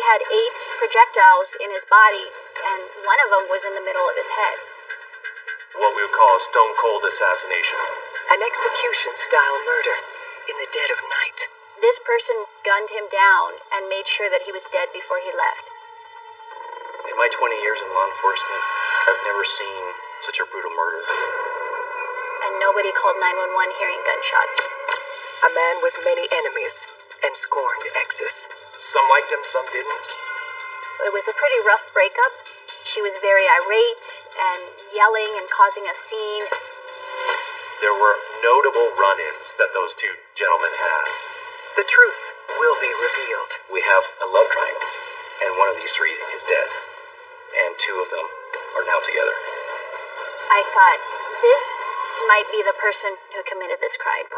had 8 projectiles in his body, and one of them was in the middle of his head. What we would call a stone-cold assassination. An execution-style murder in the dead of night. This person gunned him down and made sure that he was dead before he left. In my 20 years in law enforcement, I've never seen such a brutal murder. And nobody called 911 hearing gunshots. A man with many enemies and scorned exes. Some liked him, some didn't. It was a pretty rough breakup. She was very irate and yelling and causing a scene. There were notable run-ins that those two gentlemen had. The truth will be revealed. We have a love triangle, and one of these 3 is dead, and 2 of them are now together. I thought, this might be the person who committed this crime.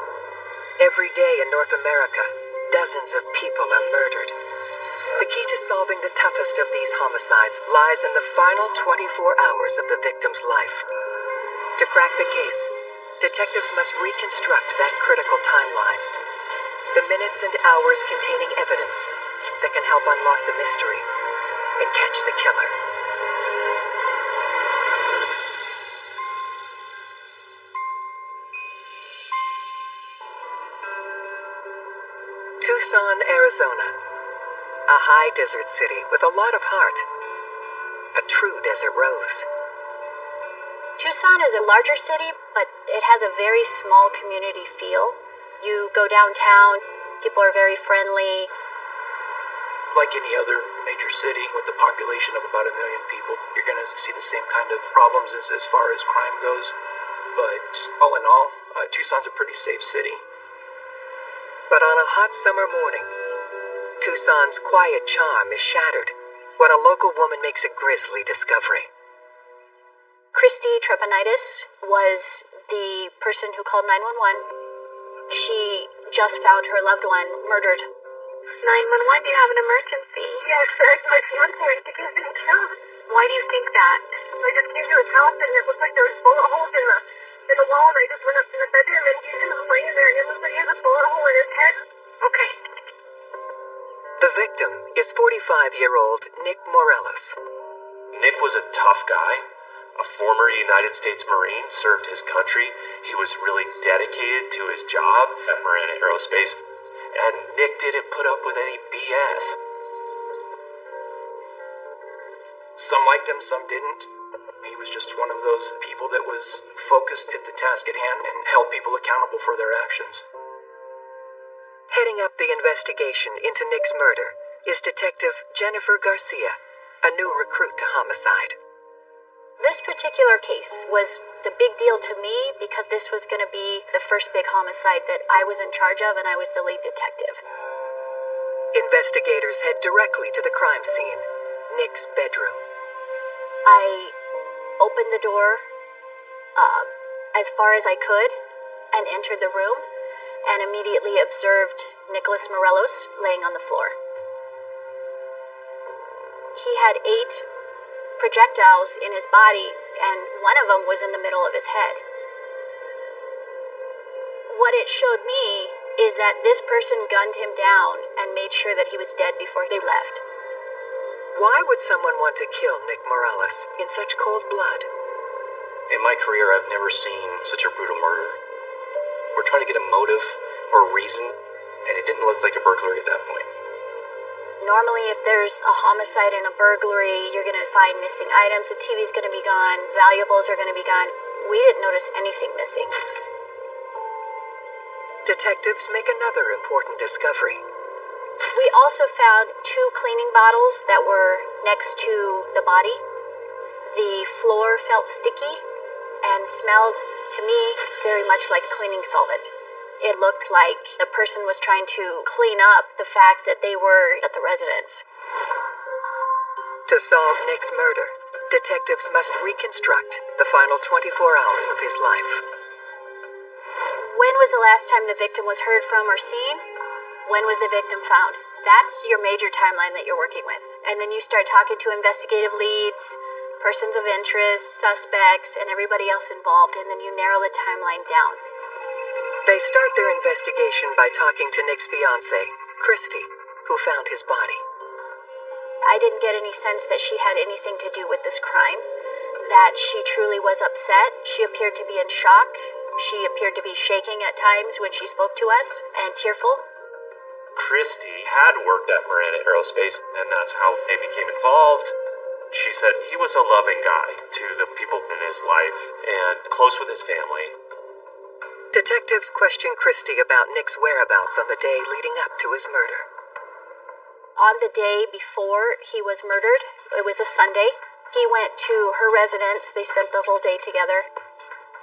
Every day in North America, dozens of people are murdered. The key to solving the toughest of these homicides lies in the final 24 hours of the victim's life. To crack the case, detectives must reconstruct that critical timeline. The minutes and hours containing evidence that can help unlock the mystery and catch the killer. Tucson, Arizona. A high desert city with a lot of heart. A true desert rose. Tucson is a larger city, but it has a very small community feel. You go downtown, people are very friendly. Like any other major city with a population of about 1 million people, you're going to see the same kind of problems as far as crime goes. But all in all, Tucson's a pretty safe city. But on a hot summer morning, Tucson's quiet charm is shattered when a local woman makes a grisly discovery. Christy Trepanitis was the person who called 911. She just found her loved one murdered. 911, do you have an emergency? Yes, my fiance I think has been killed. Why do you think that? I just came to his house and it looked like there was bullet holes in the wall, and I just went up to the bedroom and he's just laying there and it looked like he has a bullet hole in his head. Okay. The victim is 45-year-old Nick Morales. Nick was a tough guy, a former United States Marine, served his country. He was really dedicated to his job at Marine Aerospace, and Nick didn't put up with any BS. Some liked him, some didn't. He was just one of those people that was focused at the task at hand and held people accountable for their actions. Heading up the investigation into Nick's murder is Detective Jennifer Garcia, a new recruit to homicide. This particular case was the big deal to me because this was going to be the first big homicide that I was in charge of, and I was the lead detective. Investigators head directly to the crime scene, Nick's bedroom. I opened the door as far as I could and entered the room and immediately observed Nicholas Morelos laying on the floor. He had 8 projectiles in his body, and one of them was in the middle of his head. What it showed me is that this person gunned him down and made sure that he was dead before he left. Why would someone want to kill Nick Morales in such cold blood? In my career, I've never seen such a brutal murder. We're trying to get a motive or a reason, and it didn't look like a burglary at that point. Normally, if there's a homicide and a burglary, you're going to find missing items. The TV's going to be gone. Valuables are going to be gone. We didn't notice anything missing. Detectives make another important discovery. We also found 2 cleaning bottles that were next to the body. The floor felt sticky and smelled, to me, very much like cleaning solvent. It looked like the person was trying to clean up the fact that they were at the residence. To solve Nick's murder, detectives must reconstruct the final 24 hours of his life. When was the last time the victim was heard from or seen? When was the victim found? That's your major timeline that you're working with. And then you start talking to investigative leads, persons of interest, suspects, and everybody else involved, and then you narrow the timeline down. They start their investigation by talking to Nick's fiancée, Christy, who found his body. I didn't get any sense that she had anything to do with this crime, that she truly was upset. She appeared to be in shock. She appeared to be shaking at times when she spoke to us and tearful. Christy had worked at Marana Aerospace, and that's how they became involved. She said he was a loving guy to the people in his life and close with his family. Detectives questioned Christy about Nick's whereabouts on the day leading up to his murder. On the day before he was murdered, it was a Sunday, he went to her residence. They spent the whole day together.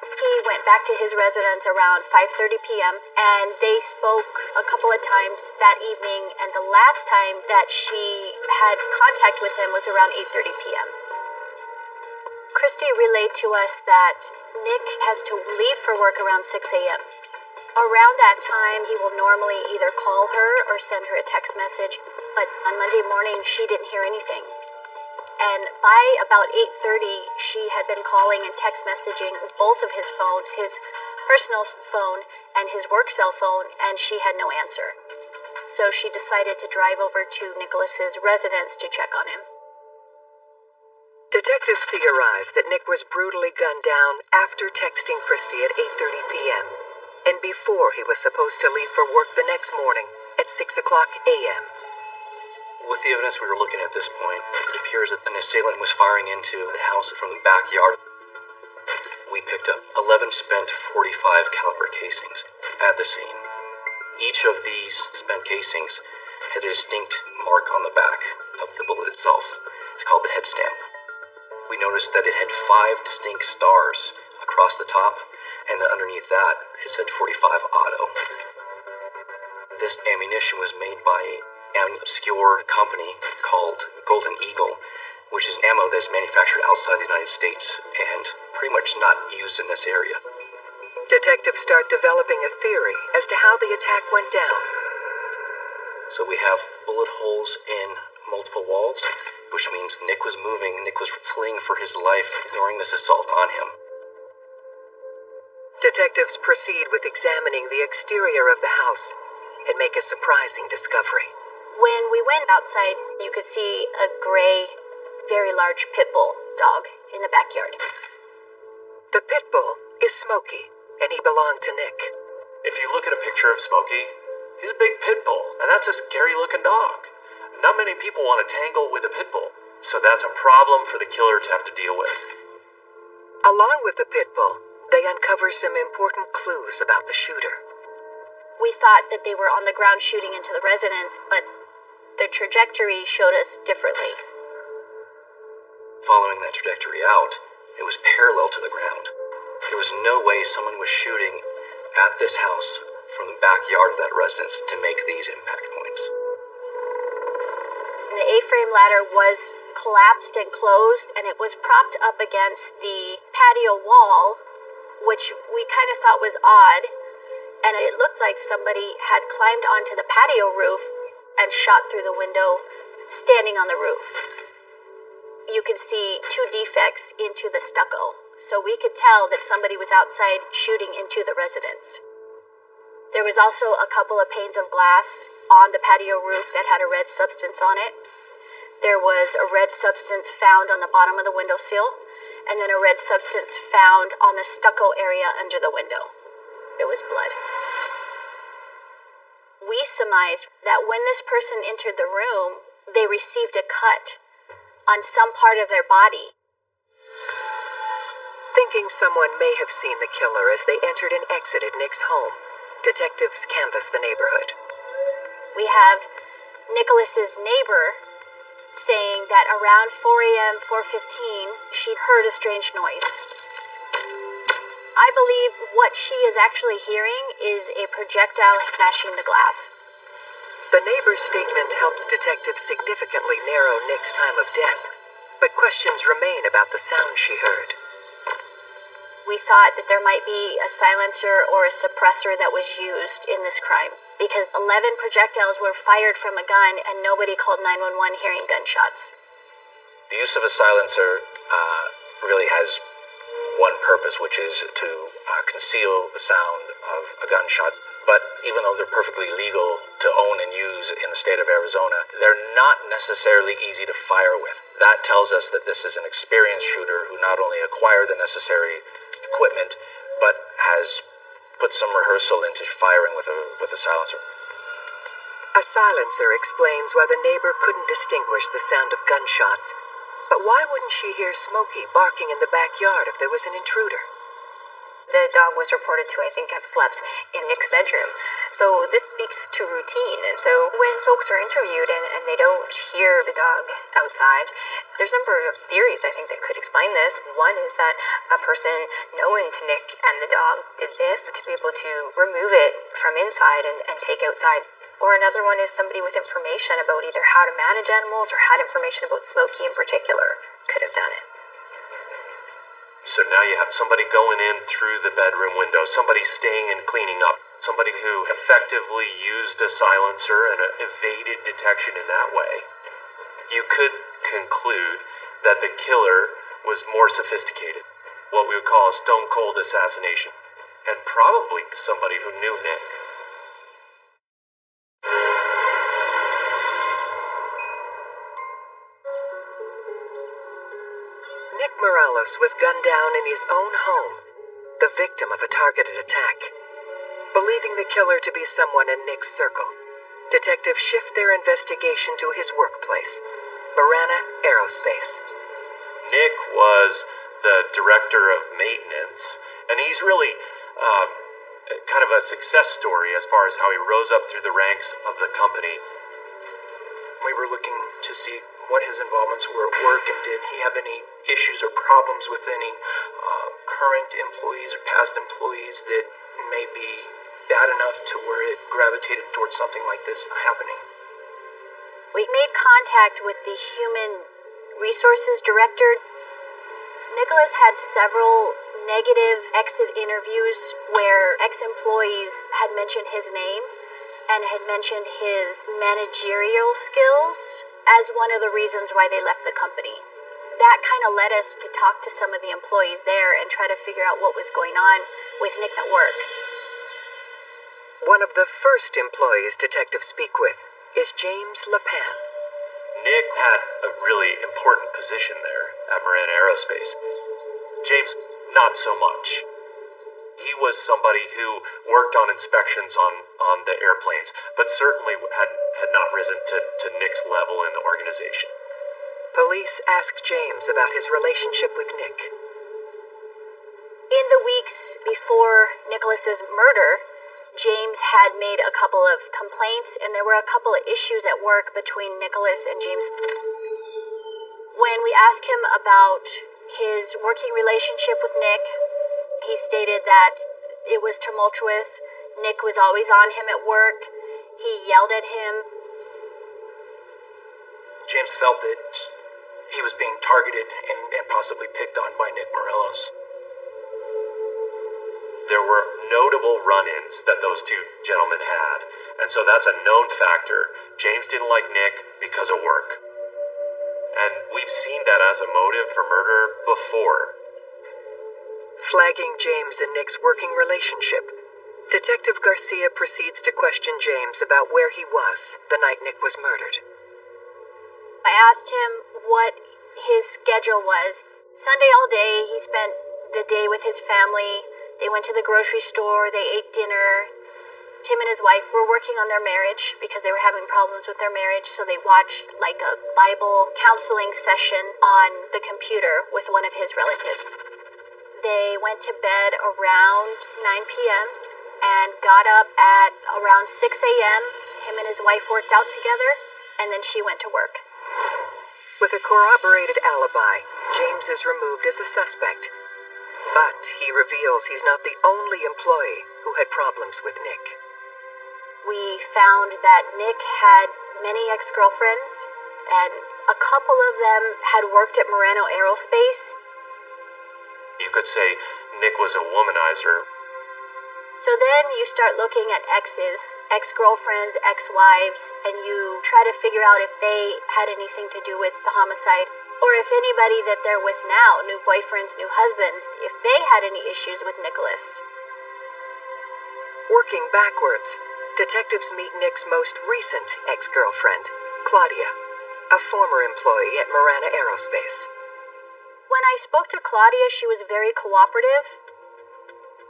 He went back to his residence around 5:30 p.m. and they spoke a couple of times that evening, and the last time that she had contact with him was around 8:30 p.m. Christy relayed to us that Nick has to leave for work around 6 a.m. Around that time, he will normally either call her or send her a text message, but on Monday morning, she didn't hear anything. And by about 8:30, she had been calling and text messaging both of his phones, his personal phone and his work cell phone, and she had no answer. So she decided to drive over to Nicholas's residence to check on him. Detectives theorized that Nick was brutally gunned down after texting Christy at 8:30 p.m. and before he was supposed to leave for work the next morning at 6 o'clock a.m. With the evidence we were looking at this point, it appears that an assailant was firing into the house from the backyard. We picked up 11 spent .45 caliber casings at the scene. Each of these spent casings had a distinct mark on the back of the bullet itself. It's called the head stamp. We noticed that it had 5 distinct stars across the top, and then underneath that, it said 45 auto. This ammunition was made by an obscure company called Golden Eagle, which is ammo that's manufactured outside the United States and pretty much not used in this area. Detectives start developing a theory as to how the attack went down. So we have bullet holes in multiple walls, which means Nick was moving. Nick was fleeing for his life during this assault on him. Detectives proceed with examining the exterior of the house and make a surprising discovery. When we went outside, you could see a gray, very large pit bull dog in the backyard. The pit bull is Smokey, and he belonged to Nick. If you look at a picture of Smokey, he's a big pit bull, and that's a scary-looking dog. Not many people want to tangle with a pit bull, so that's a problem for the killer to have to deal with. Along with the pit bull, they uncover some important clues about the shooter. We thought that they were on the ground shooting into the residence, but the trajectory showed us differently. Following that trajectory out, it was parallel to the ground. There was no way someone was shooting at this house from the backyard of that residence to make these impact points. The A-frame ladder was collapsed and closed, and it was propped up against the patio wall, which we kind of thought was odd, and it looked like somebody had climbed onto the patio roof and shot through the window, standing on the roof. You could see 2 defects into the stucco, so we could tell that somebody was outside shooting into the residence. There was also a couple of panes of glass on the patio roof that had a red substance on it. There was a red substance found on the bottom of the windowsill, and then a red substance found on the stucco area under the window. It was blood. We surmised that when this person entered the room, they received a cut on some part of their body. Thinking someone may have seen the killer as they entered and exited Nick's home, detectives canvassed the neighborhood. We have Nicholas's neighbor saying that around 4 a.m., 4:15, she heard a strange noise. I believe what she is actually hearing is a projectile smashing the glass. The neighbor's statement helps detectives significantly narrow Nick's time of death, but questions remain about the sound she heard. We thought that there might be a silencer or a suppressor that was used in this crime, because 11 projectiles were fired from a gun and nobody called 911 hearing gunshots. The use of a silencer really has one purpose, which is to conceal the sound of a gunshot. But even though they're perfectly legal to own and use in the state of Arizona, they're not necessarily easy to fire with. That tells us that this is an experienced shooter who not only acquired the necessary equipment, but has put some rehearsal into firing with a silencer. A silencer explains why the neighbor couldn't distinguish the sound of gunshots. But why wouldn't she hear Smokey barking in the backyard if there was an intruder? The dog was reported to, I think, have slept in Nick's bedroom. So this speaks to routine. And so when folks are interviewed and they don't hear the dog outside, there's a number of theories, I think, that could explain this. One is that a person known to Nick and the dog did this to be able to remove it from inside and take outside. Or another one is somebody with information about either how to manage animals or had information about Smokey in particular could have done it. So now you have somebody going in through the bedroom window, somebody staying and cleaning up, somebody who effectively used a silencer and evaded detection in that way. You could conclude that the killer was more sophisticated, what we would call a stone cold assassination, and probably somebody who knew Nick. Nick Morales was gunned down in his own home, the victim of a targeted attack. Believing the killer to be someone in Nick's circle, detectives shift their investigation to his workplace, Marana Aerospace. Nick was the director of maintenance, and he's really kind of a success story as far as how he rose up through the ranks of the company. We were looking to see what his involvements were at work, and did he have any issues or problems with any current employees or past employees that may be bad enough to where it gravitated towards something like this happening. We made contact with the human resources director. Nicholas had several negative exit interviews where ex-employees had mentioned his name and had mentioned his managerial skills as one of the reasons why they left the company. That kind of led us to talk to some of the employees there and try to figure out what was going on with Nick at work. One of the first employees detectives speak with is James LePan. Nick had a really important position there at Marana Aerospace. James, not so much. He was somebody who worked on inspections on the airplanes, but certainly had not risen to Nick's level in the organization. Police ask James about his relationship with Nick. In the weeks before Nicholas's murder, James had made a couple of complaints, and there were a couple of issues at work between Nicholas and James. When we asked him about his working relationship with Nick, he stated that it was tumultuous. Nick was always on him at work. He yelled at him. James felt that he was being targeted and possibly picked on by Nick Morelos. There were notable run-ins that those two gentlemen had, and so that's a known factor. James didn't like Nick because of work. And we've seen that as a motive for murder before. Flagging James and Nick's working relationship, Detective Garcia proceeds to question James about where he was the night Nick was murdered. I asked him what his schedule was. Sunday all day, he spent the day with his family. They went to the grocery store, they ate dinner. Him and his wife were working on their marriage because they were having problems with their marriage, so they watched like a Bible counseling session on the computer with one of his relatives. They went to bed around 9 p.m. and got up at around 6 a.m. Him and his wife worked out together, and then she went to work. With a corroborated alibi, James is removed as a suspect. But he reveals he's not the only employee who had problems with Nick. We found that Nick had many ex-girlfriends, and a couple of them had worked at Marana Aerospace. You could say Nick was a womanizer. So then you start looking at exes, ex-girlfriends, ex-wives, and you try to figure out if they had anything to do with the homicide, or if anybody that they're with now, new boyfriends, new husbands, if they had any issues with Nicholas. Working backwards, detectives meet Nick's most recent ex-girlfriend, Claudia, a former employee at Marana Aerospace. When I spoke to Claudia, she was very cooperative.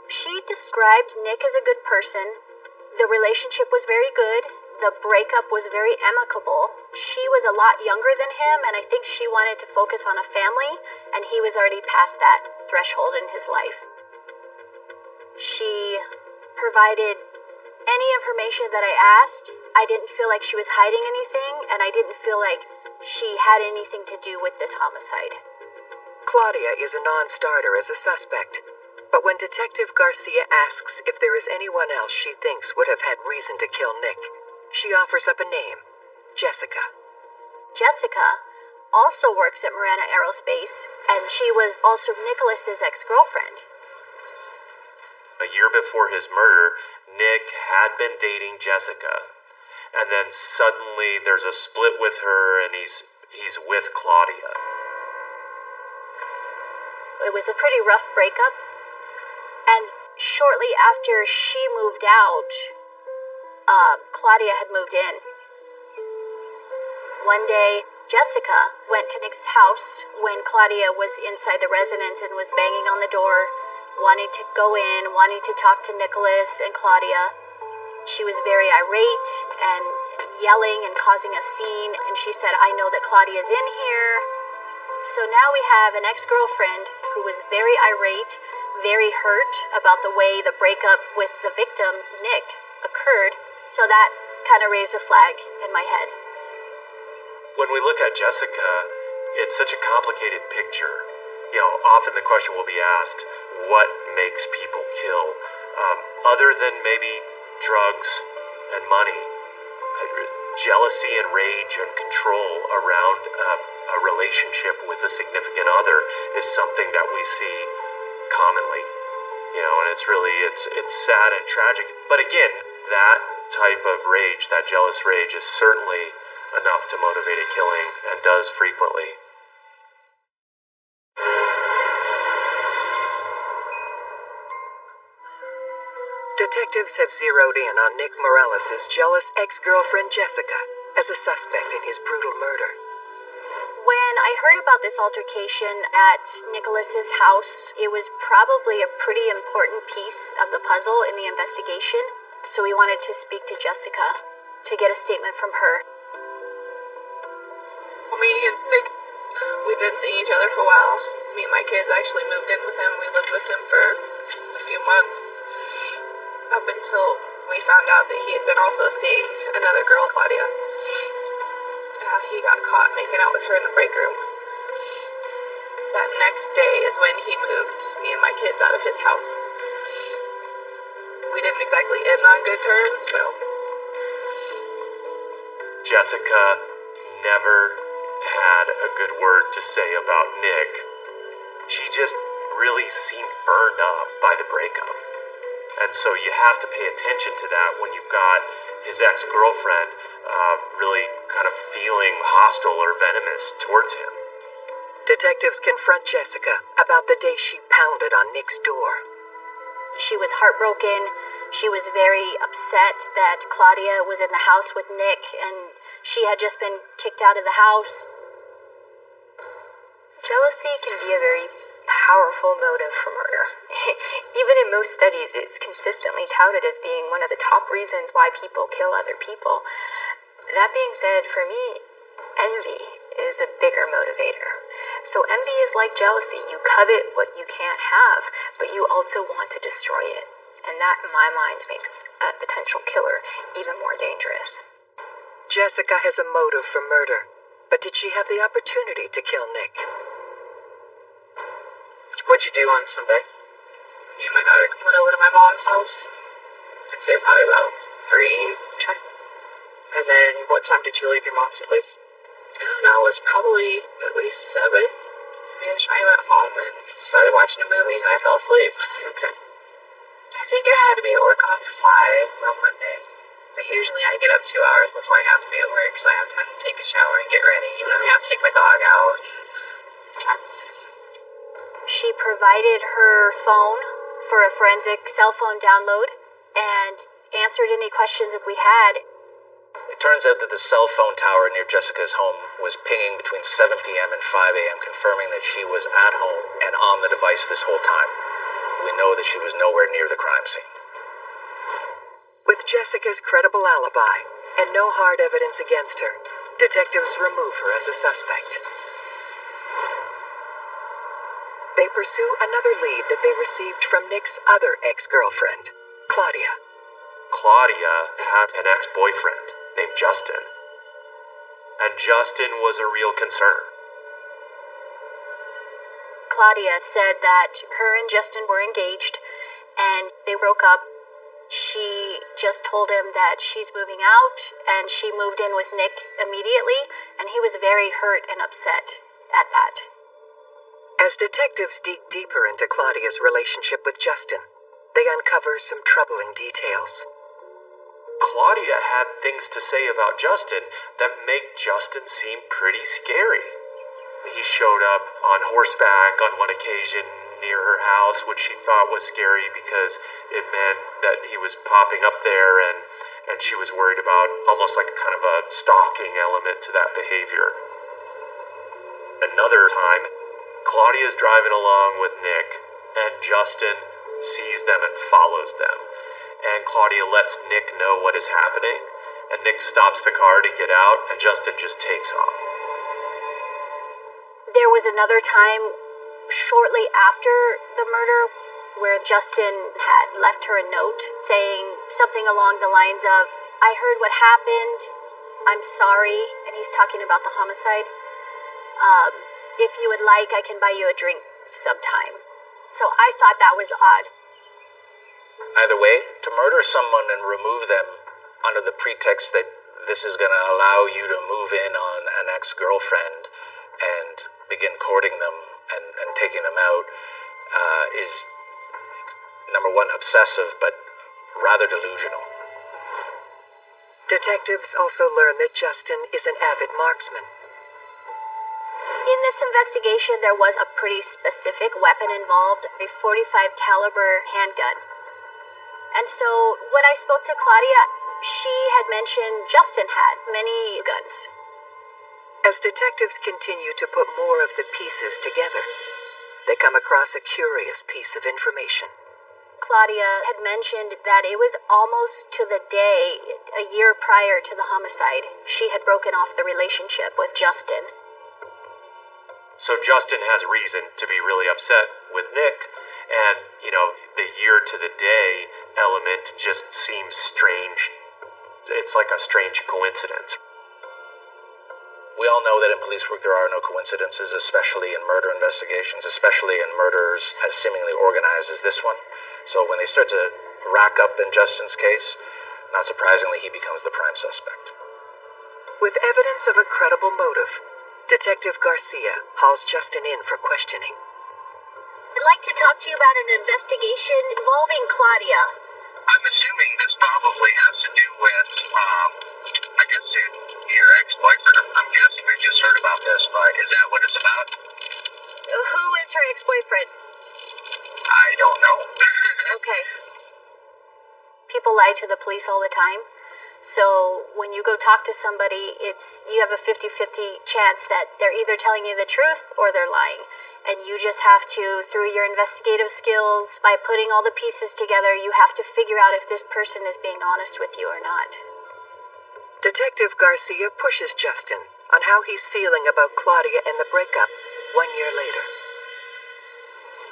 She described Nick as a good person. The relationship was very good. The breakup was very amicable. She was a lot younger than him, and I think she wanted to focus on a family, and he was already past that threshold in his life. She provided any information that I asked. I didn't feel like she was hiding anything, and I didn't feel like she had anything to do with this homicide. Claudia is a non-starter as a suspect, but when Detective Garcia asks if there is anyone else she thinks would have had reason to kill Nick, she offers up a name, Jessica. Jessica also works at Marana Aerospace, and she was also Nicholas's ex-girlfriend. A year before his murder, Nick had been dating Jessica, and then suddenly there's a split with her, and he's with Claudia. It was a pretty rough breakup, and shortly after she moved out, Claudia had moved in. One day, Jessica went to Nick's house when Claudia was inside the residence and was banging on the door, wanting to go in, wanting to talk to Nicholas and Claudia. She was very irate and yelling and causing a scene, and she said, "I know that Claudia's in here." So now we have an ex-girlfriend who was very irate, very hurt about the way the breakup with the victim, Nick, occurred. So that kind of raised a flag in my head. When we look at Jessica, it's such a complicated picture. Often the question will be asked, what makes people kill? Other than maybe drugs and money, jealousy and rage and control around a relationship with a significant other is something that we see commonly. And it's sad and tragic. But again, that type of rage, that jealous rage, is certainly enough to motivate a killing, and does frequently. Detectives have zeroed in on Nick Morales' jealous ex-girlfriend Jessica as a suspect in his brutal murder. When I heard about this altercation at Nicholas's house, it was probably a pretty important piece of the puzzle in the investigation, so we wanted to speak to Jessica to get a statement from her. Me and Nick, we've been seeing each other for a while. Me and my kids actually moved in with him. We lived with him for a few months, up until we found out that he had been also seeing another girl, Claudia. He got caught making out with her in the break room. That next day is when he moved me and my kids out of his house. We didn't exactly end on good terms, but... Jessica never had a good word to say about Nick. She just really seemed burned up by the breakup. And so you have to pay attention to that when you've got his ex-girlfriend really kind of feeling hostile or venomous towards him. Detectives confront Jessica about the day she pounded on Nick's door. She was heartbroken. She was very upset that Claudia was in the house with Nick, and she had just been kicked out of the house. Jealousy can be a very powerful motive for murder. Even in most studies, it's consistently touted as being one of the top reasons why people kill other people. That being said, for me, envy is a bigger motivator. So envy is like jealousy. You covet what you can't have, but you also want to destroy it. And that, in my mind, makes a potential killer even more dangerous. Jessica has a motive for murder, but did she have the opportunity to kill Nick? What'd you do on Sunday? Me and my daughter went over to my mom's house. I'd say probably about 3. Okay. And then what time did you leave your mom's place? I don't know, it was probably at least 7. I went home and started watching a movie and I fell asleep. Okay. I think I had to be at work on 5 on Monday. But usually I get up 2 hours before I have to be at work, so I have time to take a shower and get ready, and then I have to take my dog out. She provided her phone for a forensic cell phone download, and answered any questions that we had. It turns out that the cell phone tower near Jessica's home was pinging between 7 p.m. and 5 a.m., confirming that she was at home and on the device this whole time. We know that she was nowhere near the crime scene. With Jessica's credible alibi and no hard evidence against her, detectives remove her as a suspect. They pursue another lead that they received from Nick's other ex-girlfriend, Claudia. Claudia had an ex-boyfriend named Justin. And Justin was a real concern. Claudia said that her and Justin were engaged and they broke up. She just told him that she's moving out and she moved in with Nick immediately, and he was very hurt and upset at that. As detectives dig deeper into Claudia's relationship with Justin, they uncover some troubling details. Claudia had things to say about Justin that make Justin seem pretty scary. He showed up on horseback on one occasion near her house, which she thought was scary because it meant that he was popping up there, and she was worried about almost like kind of a stalking element to that behavior. Another time, Claudia's driving along with Nick, and Justin sees them and follows them. And Claudia lets Nick know what is happening, and Nick stops the car to get out, and Justin just takes off. There was another time shortly after the murder where Justin had left her a note saying something along the lines of, "I heard what happened, I'm sorry," and he's talking about the homicide. "If you would like, I can buy you a drink sometime." So I thought that was odd. Either way, to murder someone and remove them under the pretext that this is going to allow you to move in on an ex-girlfriend and begin courting them and taking them out is, number one, obsessive, but rather delusional. Detectives also learn that Justin is an avid marksman. In this investigation, there was a pretty specific weapon involved, a .45 caliber handgun. And so when I spoke to Claudia, she had mentioned Justin had many guns. As detectives continue to put more of the pieces together, they come across a curious piece of information. Claudia had mentioned that it was almost to the day, a year prior to the homicide, she had broken off the relationship with Justin. So Justin has reason to be really upset with Nick, and, the year to the day element just seems strange. It's like a strange coincidence. We all know that in police work there are no coincidences, especially in murder investigations, especially in murders as seemingly organized as this one. So when they start to rack up in Justin's case, not surprisingly, he becomes the prime suspect. With evidence of a credible motive, Detective Garcia hauls Justin in for questioning. I'd like to talk to you about an investigation involving Claudia. I'm assuming this probably has to do with, your ex-boyfriend. I'm guessing we just heard about this, but is that what it's about? Who is her ex-boyfriend? I don't know. Okay. People lie to the police all the time. So when you go talk to somebody, you have a 50-50 chance that they're either telling you the truth or they're lying. And you just have to, through your investigative skills, by putting all the pieces together, you have to figure out if this person is being honest with you or not. Detective Garcia pushes Justin on how he's feeling about Claudia and the breakup 1 year later.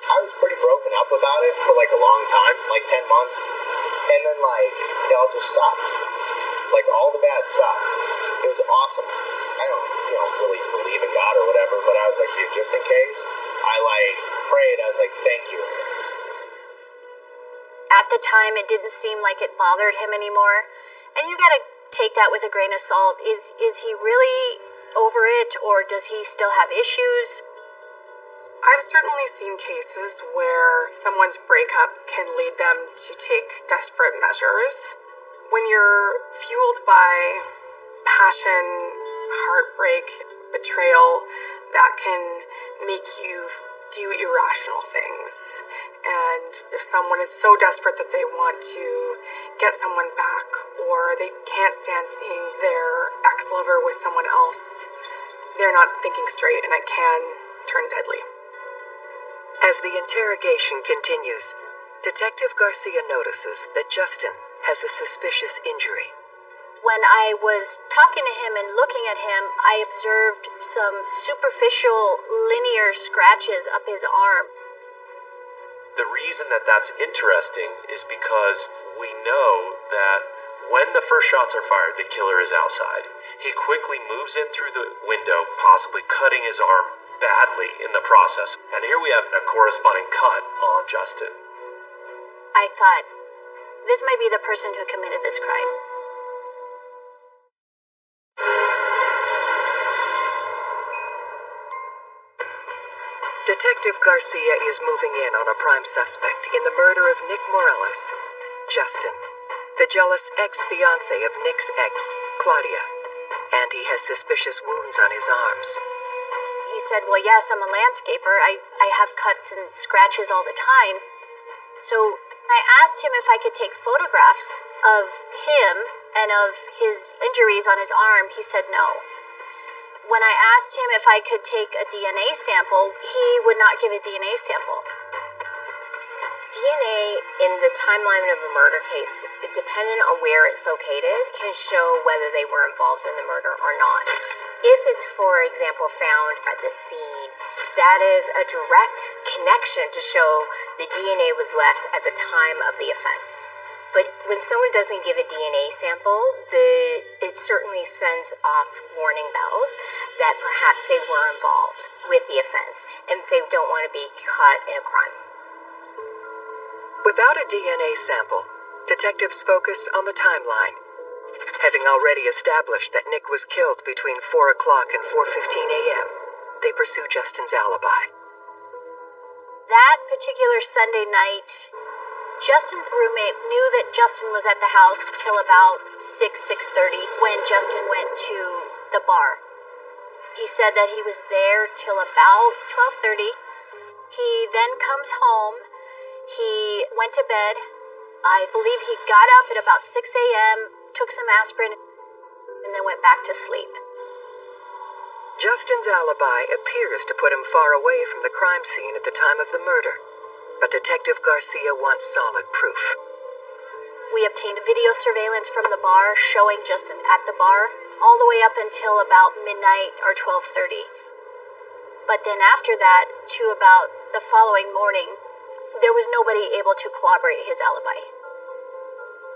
I was pretty broken up about it for a long time, 10 months. And then it all just stopped. All the bad stopped. It was awesome. I don't, really believe in God or whatever, but I was like, dude, just in case, I prayed. I was like, thank you. At the time, it didn't seem like it bothered him anymore. And you gotta take that with a grain of salt. Is he really over it, or does he still have issues? I've certainly seen cases where someone's breakup can lead them to take desperate measures. When you're fueled by passion, heartbreak, betrayal, that can make you do irrational things. And if someone is so desperate that they want to get someone back, or they can't stand seeing their ex-lover with someone else, they're not thinking straight, and it can turn deadly. As the interrogation continues, Detective Garcia notices that Justin has a suspicious injury. When I was talking to him and looking at him, I observed some superficial linear scratches up his arm. The reason that that's interesting is because we know that when the first shots are fired, the killer is outside. He quickly moves in through the window, possibly cutting his arm badly in the process. And here we have a corresponding cut on Justin. I thought, this might be the person who committed this crime. Detective Garcia is moving in on a prime suspect in the murder of Nick Morales, Justin, the jealous ex-fiancé of Nick's ex, Claudia, and he has suspicious wounds on his arms. He said, well, yes, I'm a landscaper. I have cuts and scratches all the time. So I asked him if I could take photographs of him and of his injuries on his arm. He said no. When I asked him if I could take a DNA sample, he would not give a DNA sample. DNA in the timeline of a murder case, depending on where it's located, can show whether they were involved in the murder or not. If it's, for example, found at the scene, that is a direct connection to show the DNA was left at the time of the offense. But when someone doesn't give a DNA sample, it certainly sends off warning bells that perhaps they were involved with the offense and they don't want to be caught in a crime. Without a DNA sample, detectives focus on the timeline. Having already established that Nick was killed between 4 o'clock and 4:15 a.m., they pursue Justin's alibi. That particular Sunday night, Justin's roommate knew that Justin was at the house till about 6:30 when Justin went to the bar. He said that he was there till about 12:30. He then comes home. He went to bed. I believe he got up at about 6 a.m., took some aspirin, and then went back to sleep. Justin's alibi appears to put him far away from the crime scene at the time of the murder, but Detective Garcia wants solid proof. We obtained video surveillance from the bar showing Justin at the bar all the way up until about midnight or 12:30. But then after that, to about the following morning, there was nobody able to corroborate his alibi.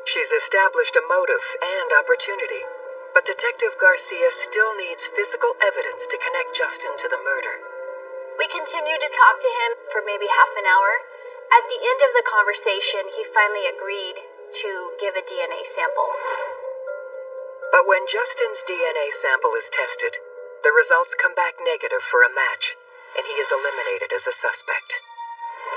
She's established a motive and opportunity, but Detective Garcia still needs physical evidence to connect Justin to the murder. We continued to talk to him for maybe half an hour. At the end of the conversation, he finally agreed to give a DNA sample. But when Justin's DNA sample is tested, the results come back negative for a match, and he is eliminated as a suspect.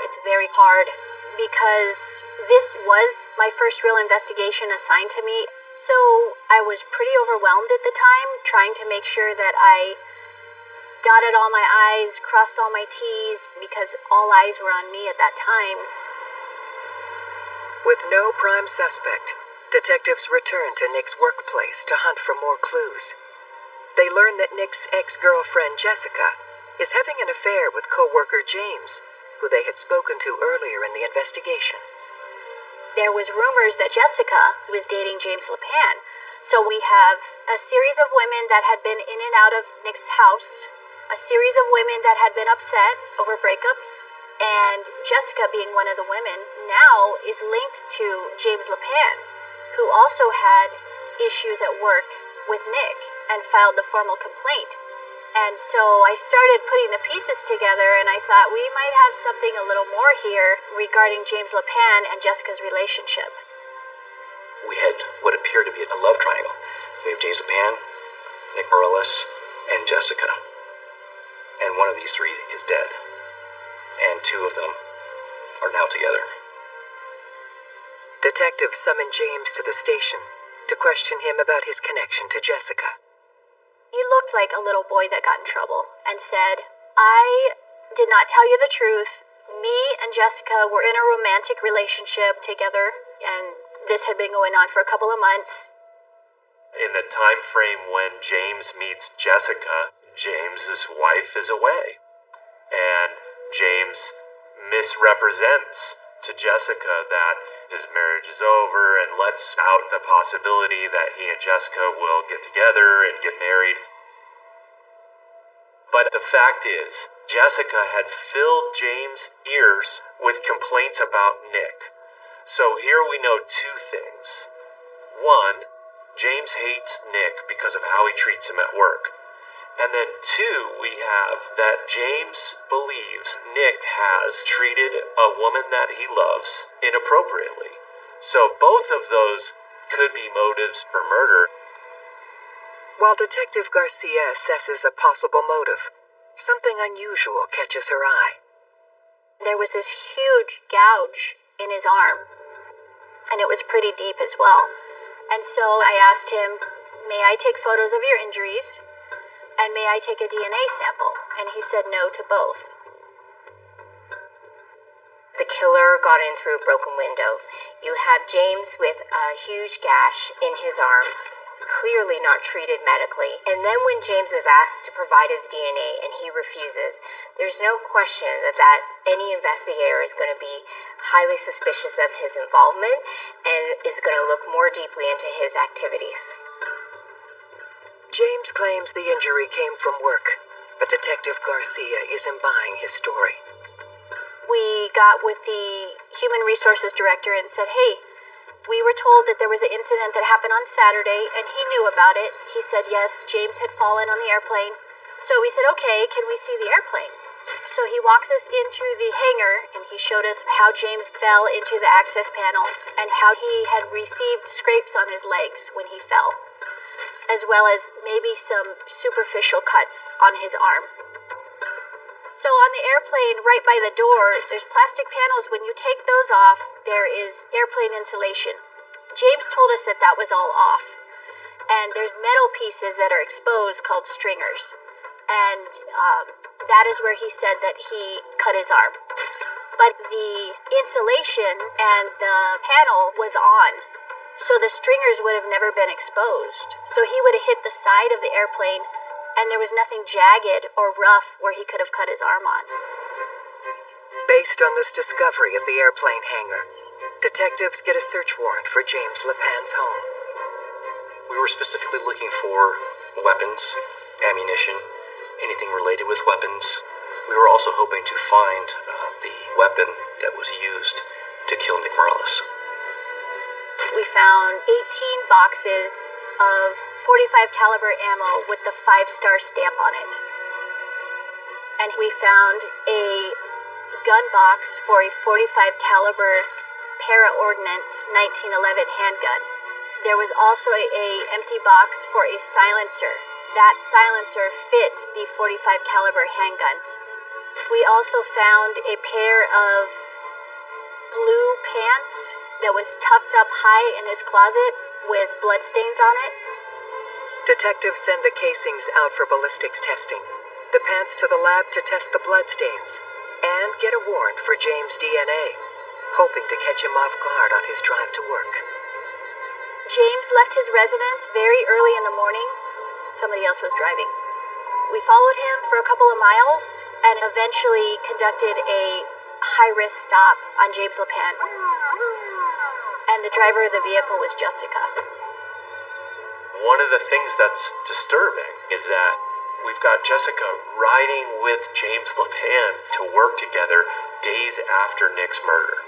It's very hard because this was my first real investigation assigned to me, so I was pretty overwhelmed at the time, trying to make sure that I dotted all my I's, crossed all my T's, because all eyes were on me at that time. With no prime suspect, detectives return to Nick's workplace to hunt for more clues. They learn that Nick's ex-girlfriend, Jessica, is having an affair with co-worker James, who they had spoken to earlier in the investigation. There was rumors that Jessica was dating James LePan, so we have a series of women that had been in and out of Nick's house, a series of women that had been upset over breakups, and Jessica, being one of the women, now is linked to James LePan, who also had issues at work with Nick and filed the formal complaint. And so I started putting the pieces together, and I thought we might have something a little more here regarding James LePan and Jessica's relationship. We had what appeared to be a love triangle. We have James LePan, Nick Morales, and Jessica. And one of these three is dead. And two of them are now together. Detectives summon James to the station to question him about his connection to Jessica. He looked like a little boy that got in trouble and said, I did not tell you the truth. Me and Jessica were in a romantic relationship together, and This had been going on for a couple of months. In the time frame when James meets Jessica, James's wife is away. And James misrepresents to Jessica that his marriage is over and lets out the possibility that he and Jessica will get together and get married. But the fact is, Jessica had filled James' ears with complaints about Nick. So here we know two things. One, James hates Nick because of how he treats him at work. And then two, we have that James believes Nick has treated a woman that he loves inappropriately. So both of those could be motives for murder. While Detective Garcia assesses a possible motive, something unusual catches her eye. There was this huge gouge in his arm, and it was pretty deep as well. And so I asked him, may I take photos of your injuries? And may I take a DNA sample? And he said no to both. The killer got in through a broken window. You have James with a huge gash in his arm, clearly not treated medically. And then when James is asked to provide his DNA and he refuses, there's no question that any investigator is going to be highly suspicious of his involvement and is going to look more deeply into his activities. James claims the injury came from work, but Detective Garcia isn't buying his story. We got with the Human Resources Director and said, hey, we were told that there was an incident that happened on Saturday, and he knew about it. He said, yes, James had fallen on the airplane. So we said, okay, can we see the airplane? So he walks us into the hangar, and he showed us how James fell into the access panel and how he had received scrapes on his legs when he fell, as well as maybe some superficial cuts on his arm. So on the airplane, right by the door, there's plastic panels. When you take those off, there is airplane insulation. James told us that that was all off. And there's metal pieces that are exposed called stringers. And that is where he said that he cut his arm. But the insulation and the panel was on. So the stringers would have never been exposed. So he would have hit the side of the airplane, and there was nothing jagged or rough where he could have cut his arm on. Based on this discovery at the airplane hangar, detectives get a search warrant for James LePan's home. We were specifically looking for weapons, ammunition, anything related with weapons. We were also hoping to find the weapon that was used to kill Nick Morales. We found 18 boxes of .45 caliber ammo with the 5-star stamp on it. And we found a gun box for a .45 caliber para-ordnance 1911 handgun. There was also a empty box for a silencer. That silencer fit the .45 caliber handgun. We also found a pair of blue pants that was tucked up high in his closet with bloodstains on it. Detectives send the casings out for ballistics testing, the pants to the lab to test the bloodstains, and get a warrant for James' DNA, hoping to catch him off guard on his drive to work. James left his residence very early in the morning. Somebody else was driving. We followed him for a couple of miles and eventually conducted a high-risk stop on James LePan. And the driver of the vehicle was Jessica. One of the things that's disturbing is that we've got Jessica riding with James LePan to work together days after Nick's murder.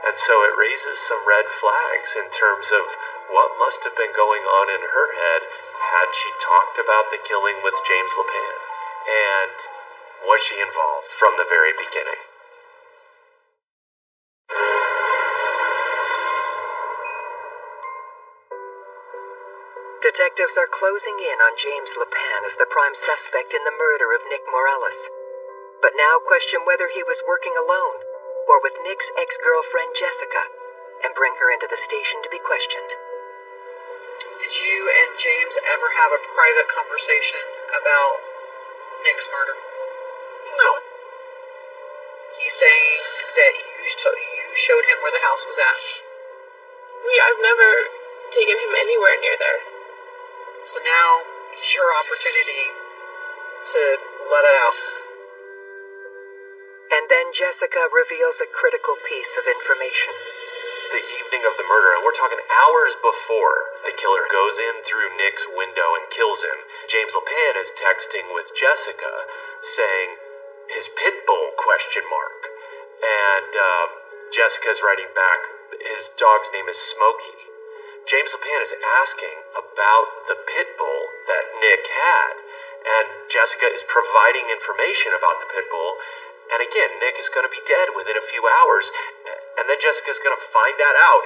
And so it raises some red flags in terms of what must have been going on in her head had she talked about the killing with James LePan. And was she involved from the very beginning? Detectives are closing in on James LePan as the prime suspect in the murder of Nick Morales, but now question whether he was working alone or with Nick's ex-girlfriend Jessica, and bring her into the station to be questioned. Did you and James ever have a private conversation about Nick's murder? No. He's saying that you showed him where the house was at. I've never taken him anywhere near there. So now is your opportunity to let it out. And then Jessica reveals a critical piece of information. The evening of the murder, and we're talking hours before the killer goes in through Nick's window and kills him, James LePan is texting with Jessica saying his pit bull ? And Jessica's writing back, his dog's name is Smokey. James LePan is asking about the pit bull that Nick had, and Jessica is providing information about the pit bull. And again, Nick is going to be dead within a few hours, and then Jessica's going to find that out,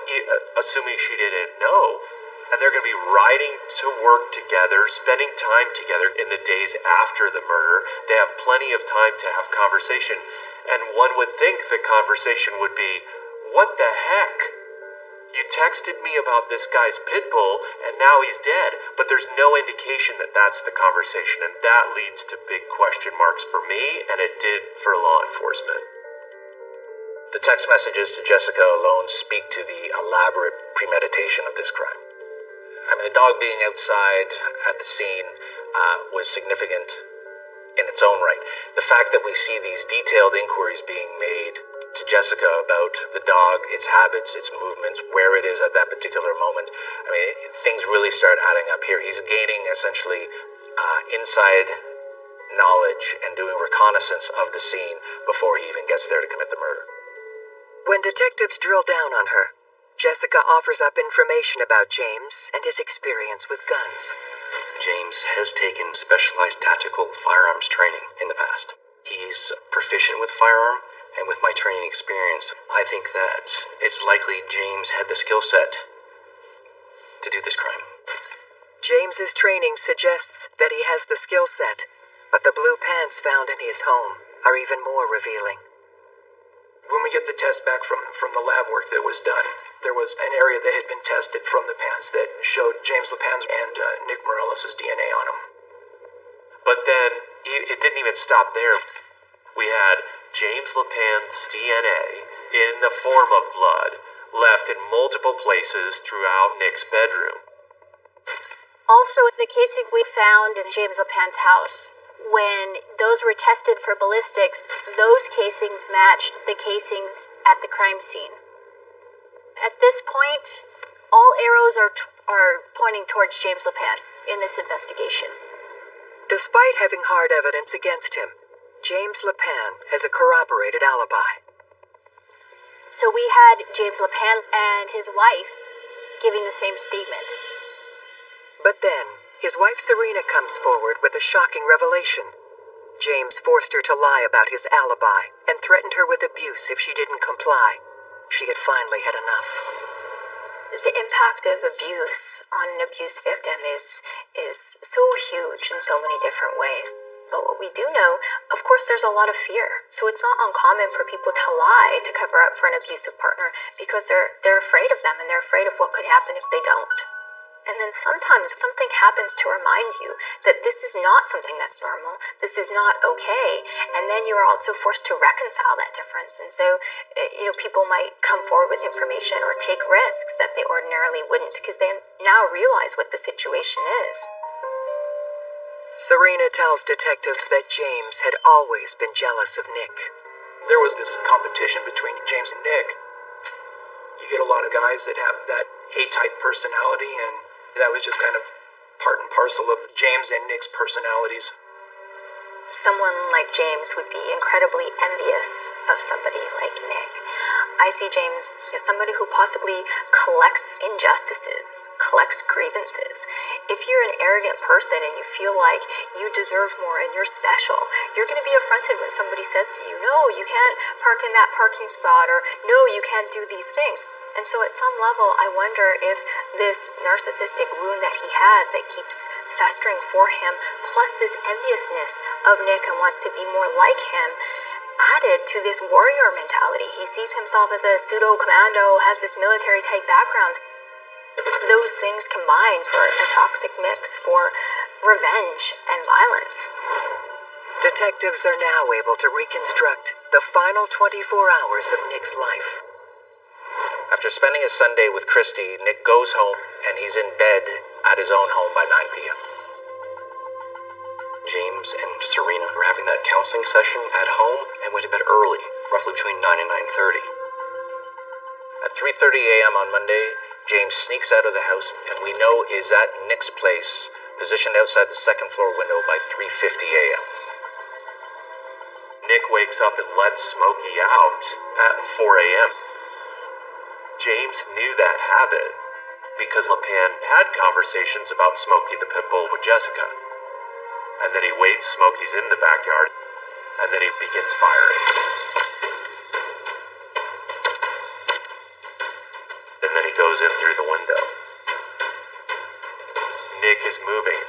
assuming she didn't know. And they're going to be riding to work together, spending time together in the days after the murder. They have plenty of time to have conversation, and one would think the conversation would be, what the heck? You texted me about this guy's pit bull, and now he's dead. But there's no indication that that's the conversation, and that leads to big question marks for me, and it did for law enforcement. The text messages to Jessica alone speak to the elaborate premeditation of this crime. I mean, the dog being outside at the scene was significant in its own right. The fact that we see these detailed inquiries being made to Jessica about the dog, its habits, its movements, where it is at that particular moment, I mean, things really start adding up here. He's gaining essentially inside knowledge and doing reconnaissance of the scene before he even gets there to commit the murder. When detectives drill down on her, Jessica offers up information about James and his experience with guns. James has taken specialized tactical firearms training in the past. He's proficient with firearm, and with my training experience, I think that it's likely James had the skill set to do this crime. James's training suggests that he has the skill set, but the blue pants found in his home are even more revealing. When we get the test back from the lab work that was done, there was an area that had been tested from the pants that showed James LePan's and Nick Morellos' DNA on them. But then, it didn't even stop there. We had James LePan's DNA in the form of blood left in multiple places throughout Nick's bedroom. Also, the casings we found in James LePan's house, when those were tested for ballistics, those casings matched the casings at the crime scene. At this point, all arrows are pointing towards James LePan in this investigation. Despite having hard evidence against him, James LePan has a corroborated alibi. So we had James LePan and his wife giving the same statement. But then, his wife Serena comes forward with a shocking revelation. James forced her to lie about his alibi and threatened her with abuse if she didn't comply. She had finally had enough. The impact of abuse on an abuse victim is so huge in so many different ways. But what we do know, of course, there's a lot of fear. So it's not uncommon for people to lie to cover up for an abusive partner because they're afraid of them and they're afraid of what could happen if they don't. And then sometimes something happens to remind you that this is not something that's normal, this is not okay, and then you are also forced to reconcile that difference. And so, people might come forward with information or take risks that they ordinarily wouldn't because they now realize what the situation is. Serena tells detectives that James had always been jealous of Nick. There was this competition between James and Nick. You get a lot of guys that have that A-type personality, and that was just kind of part and parcel of James and Nick's personalities. Someone like James would be incredibly envious of somebody like Nick. I see James as somebody who possibly collects injustices, collects grievances. If you're an arrogant person and you feel like you deserve more and you're special, you're going to be affronted when somebody says to you, no, you can't park in that parking spot, or no, you can't do these things. And so at some level, I wonder if this narcissistic wound that he has that keeps festering for him, plus this enviousness of Nick and wants to be more like him, added to this warrior mentality. He sees himself as a pseudo-commando, has this military-type background. Those things combine for a toxic mix for revenge and violence. Detectives are now able to reconstruct the final 24 hours of Nick's life. After spending his Sunday with Christy, Nick goes home and he's in bed at his own home by 9 p.m. James and Serena were having that counseling session at home and went to bed early, roughly between 9 and 9:30. At 3:30 a.m. on Monday, James sneaks out of the house and we know is at Nick's place, positioned outside the second floor window by 3:50 a.m. Nick wakes up and lets Smokey out at 4 a.m. James knew that habit because LePan had conversations about Smokey the pit bull with Jessica. And then he waits Smokey's in the backyard, and then he begins firing. And then he goes in through the window. Nick is moving.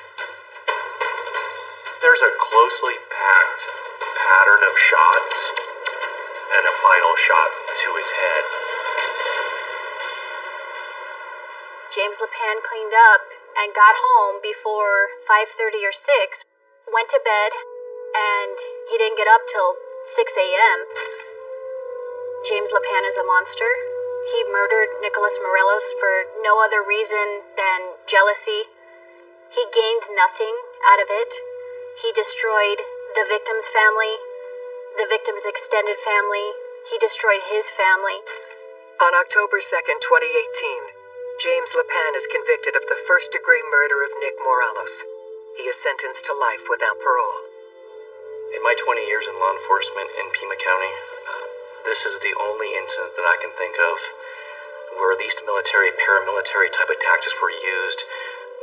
There's a closely packed pattern of shots and a final shot to his head. James LePan cleaned up and got home before 5:30 or 6, went to bed, and he didn't get up till 6 a.m. James LePan is a monster. He murdered Nicholas Morelos for no other reason than jealousy. He gained nothing out of it. He destroyed the victim's family, the victim's extended family. He destroyed his family. On October 2nd, 2018, James LePan is convicted of the first-degree murder of Nick Morelos. He is sentenced to life without parole. In my 20 years in law enforcement in Pima County, this is the only incident that I can think of where these military, paramilitary type of tactics were used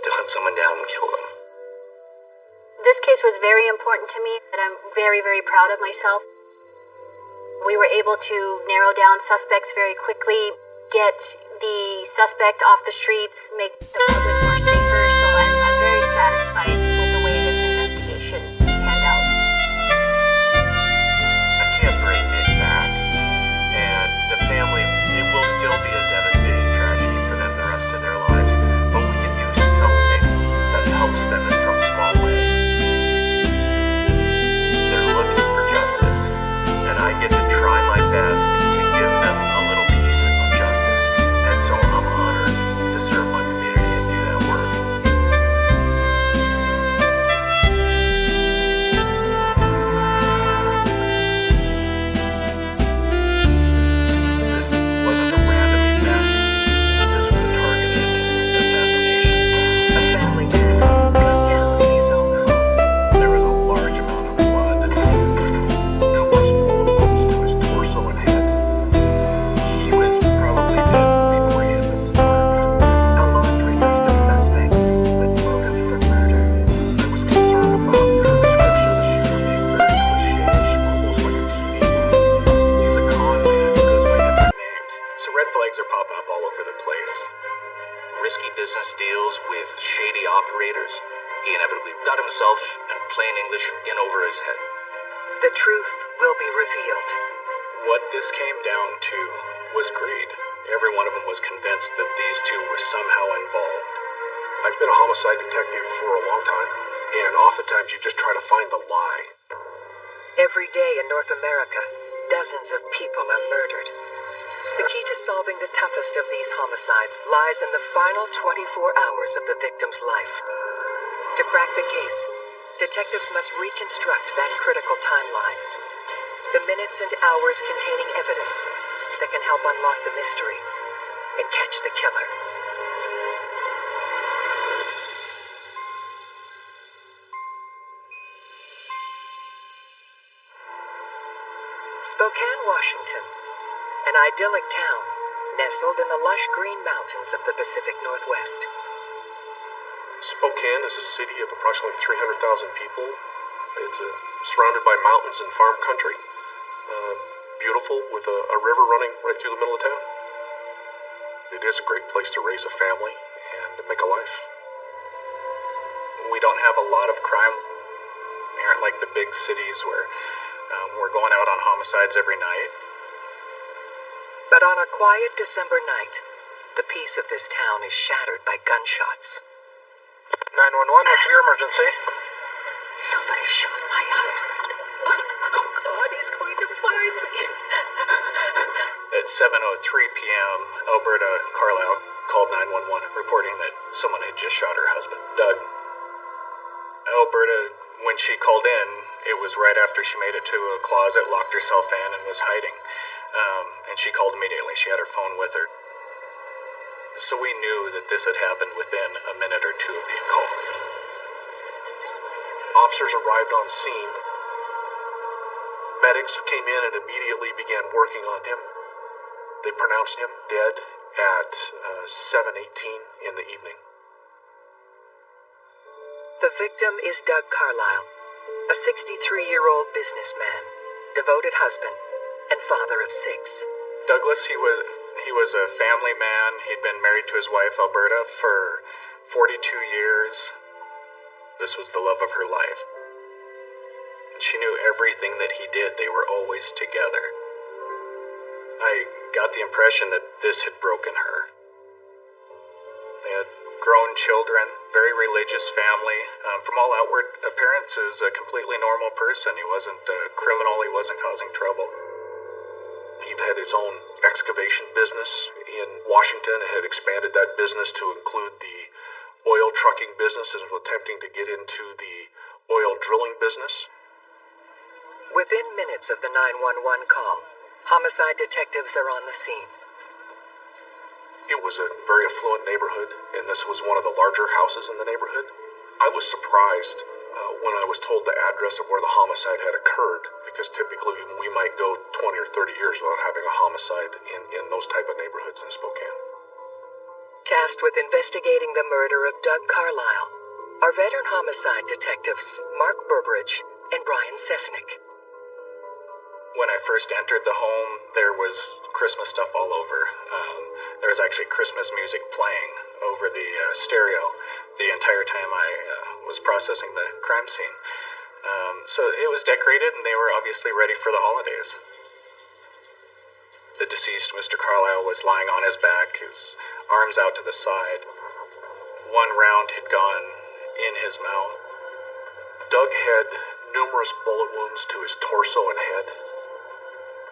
to hunt someone down and kill them. This case was very important to me, and I'm very, very proud of myself. We were able to narrow down suspects very quickly, get the suspect off the streets, make the public more safer, so I'm very satisfied with the way this investigation panned out. I can't bring Nick back, and the family, it will still be a devastating tragedy for them the rest of their lives, but we can do something that helps them in some small way. They're looking for justice, and I get to try my best to give them a little piece of justice. And so I'm honored to serve my community and do that work. This wasn't a random event. This was a targeted assassination. A family man gunned down in his own home. There was a large amount of blood. Numerous bullet wounds to his torso and head. He was probably dead before he hit the floor. A laundry list of suspects with motive for murder. There was concern about the description of the shooter being very cliche, almost like a TV movie. He's a con man who goes by different names. So red flags are popping up all over the place. Risky business deals with shady operators. He inevitably got himself, in plain English, in over his head. The truth will be revealed. What this came down to was greed. Every one of them was convinced that these two were somehow involved. I've been a homicide detective for a long time, and oftentimes you just try to find the lie. Every day in North America, dozens of people are murdered. The key to solving the toughest of these homicides lies in the final 24 hours of the victim's life. To crack the case, detectives must reconstruct that critical timeline. The minutes and hours containing evidence that can help unlock the mystery and catch the killer. Spokane, Washington, an idyllic town nestled in the lush green mountains of the Pacific Northwest. Spokane is a city of approximately 300,000 people. It's surrounded by mountains and farm country. Beautiful, with a river running right through the middle of town. It is a great place to raise a family and to make a life. We don't have a lot of crime. We aren't like the big cities where we're going out on homicides every night. But on a quiet December night, the peace of this town is shattered by gunshots. 911, what's your emergency? Somebody shot my husband. Oh God, he's going to find me. At 7:03 p.m., Alberta Carlisle called 911 reporting that someone had just shot her husband, Doug. Alberta, when she called in, it was right after she made it to a closet, locked herself in, and was hiding. And she called immediately. She had her phone with her. So we knew that this had happened within a minute or two of the call. Officers arrived on scene. Medics came in and immediately began working on him. They pronounced him dead at 7:18 in the evening. The victim is Doug Carlisle, a 63-year-old businessman, devoted husband, and father of 6. Douglas, he was a family man. He'd been married to his wife, Alberta, for 42 years. This was the love of her life. And she knew everything that he did. They were always together. I got the impression that this had broken her. They had grown children, very religious family. From all outward appearances, a completely normal person. He wasn't a criminal. He wasn't causing trouble. He'd had his own excavation business in Washington and had expanded that business to include the oil trucking business and was attempting to get into the oil drilling business. Within minutes of the 911 call, homicide detectives are on the scene. It was a very affluent neighborhood, and this was one of the larger houses in the neighborhood. I was surprised when I was told the address of where the homicide had occurred, because typically we might go 20 or 30 years without having a homicide in those type of neighborhoods in Spokane. Tasked with investigating the murder of Doug Carlisle are veteran homicide detectives Mark Burbridge and Brian Sesnick. When I first entered the home, there was Christmas stuff all over. There was actually Christmas music playing over the stereo the entire time I was processing the crime scene. So it was decorated, and they were obviously ready for the holidays. The deceased, Mr. Carlisle, was lying on his back, his arms out to the side. One round had gone in his mouth. Doug had numerous bullet wounds to his torso and head.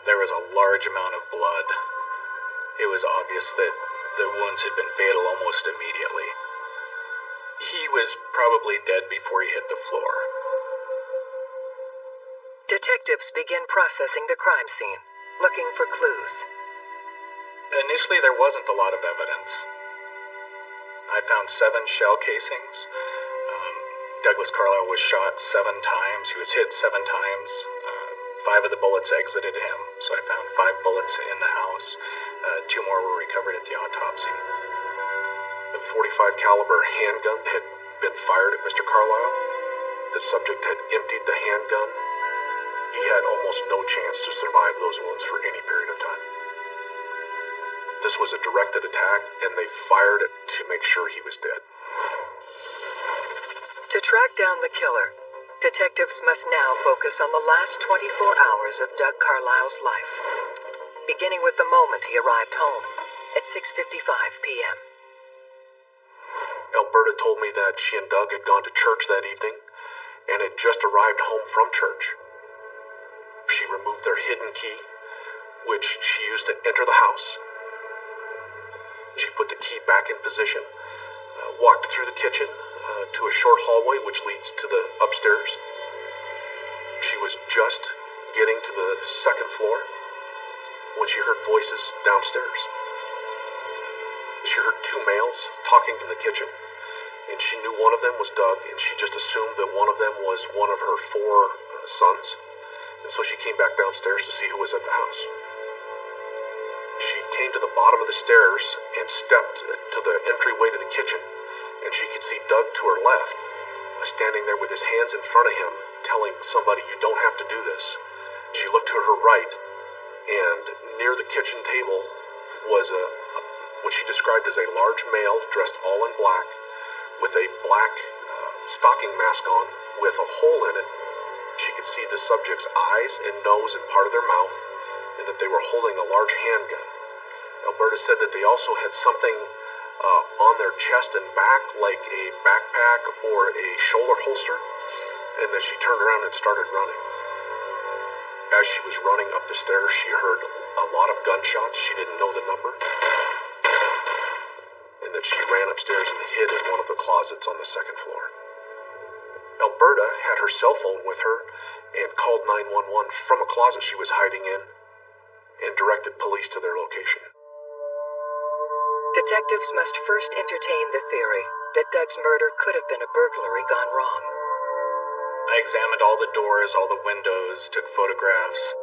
There was a large amount of blood. It was obvious that the wounds had been fatal almost immediately. He was probably dead before he hit the floor. Detectives begin processing the crime scene, looking for clues. Initially, there wasn't a lot of evidence. I found 7 shell casings. Douglas Carlisle was shot 7 times. He was hit 7 times. 5 of the bullets exited him, so I found 5 bullets in the house. 2 more were recovered at the autopsy. A .45 caliber handgun had been fired at Mr. Carlisle. The subject had emptied the handgun. He had almost no chance to survive those wounds for any period of time. This was a directed attack, and they fired it to make sure he was dead. To track down the killer, detectives must now focus on the last 24 hours of Doug Carlisle's life, beginning with the moment he arrived home at 6:55 p.m. Alberta told me that she and Doug had gone to church that evening and had just arrived home from church. She removed their hidden key, which she used to enter the house. She put the key back in position, walked through the kitchen to a short hallway which leads to the upstairs. She was just getting to the 2nd floor when she heard voices downstairs. She heard 2 males talking in the kitchen, and she knew one of them was Doug, and she just assumed that one of them was one of her 4 sons, and so she came back downstairs to see who was at the house. She came to the bottom of the stairs and stepped to the entryway to the kitchen, and she could see Doug to her left, standing there with his hands in front of him, telling somebody, "You don't have to do this." She looked to her right, and near the kitchen table was what she described as a large male dressed all in black, with a black stocking mask on, with a hole in it. She could see the subject's eyes and nose and part of their mouth, and that they were holding a large handgun. Alberta said that they also had something on their chest and back, like a backpack or a shoulder holster, and then she turned around and started running. As she was running up the stairs, she heard a lot of gunshots. She didn't know the number. And that she ran upstairs and hid in one of the closets on the second floor. Alberta had her cell phone with her and called 911 from a closet she was hiding in and directed police to their location. Detectives must first entertain the theory that Doug's murder could have been a burglary gone wrong. I examined all the doors, all the windows, took photographs.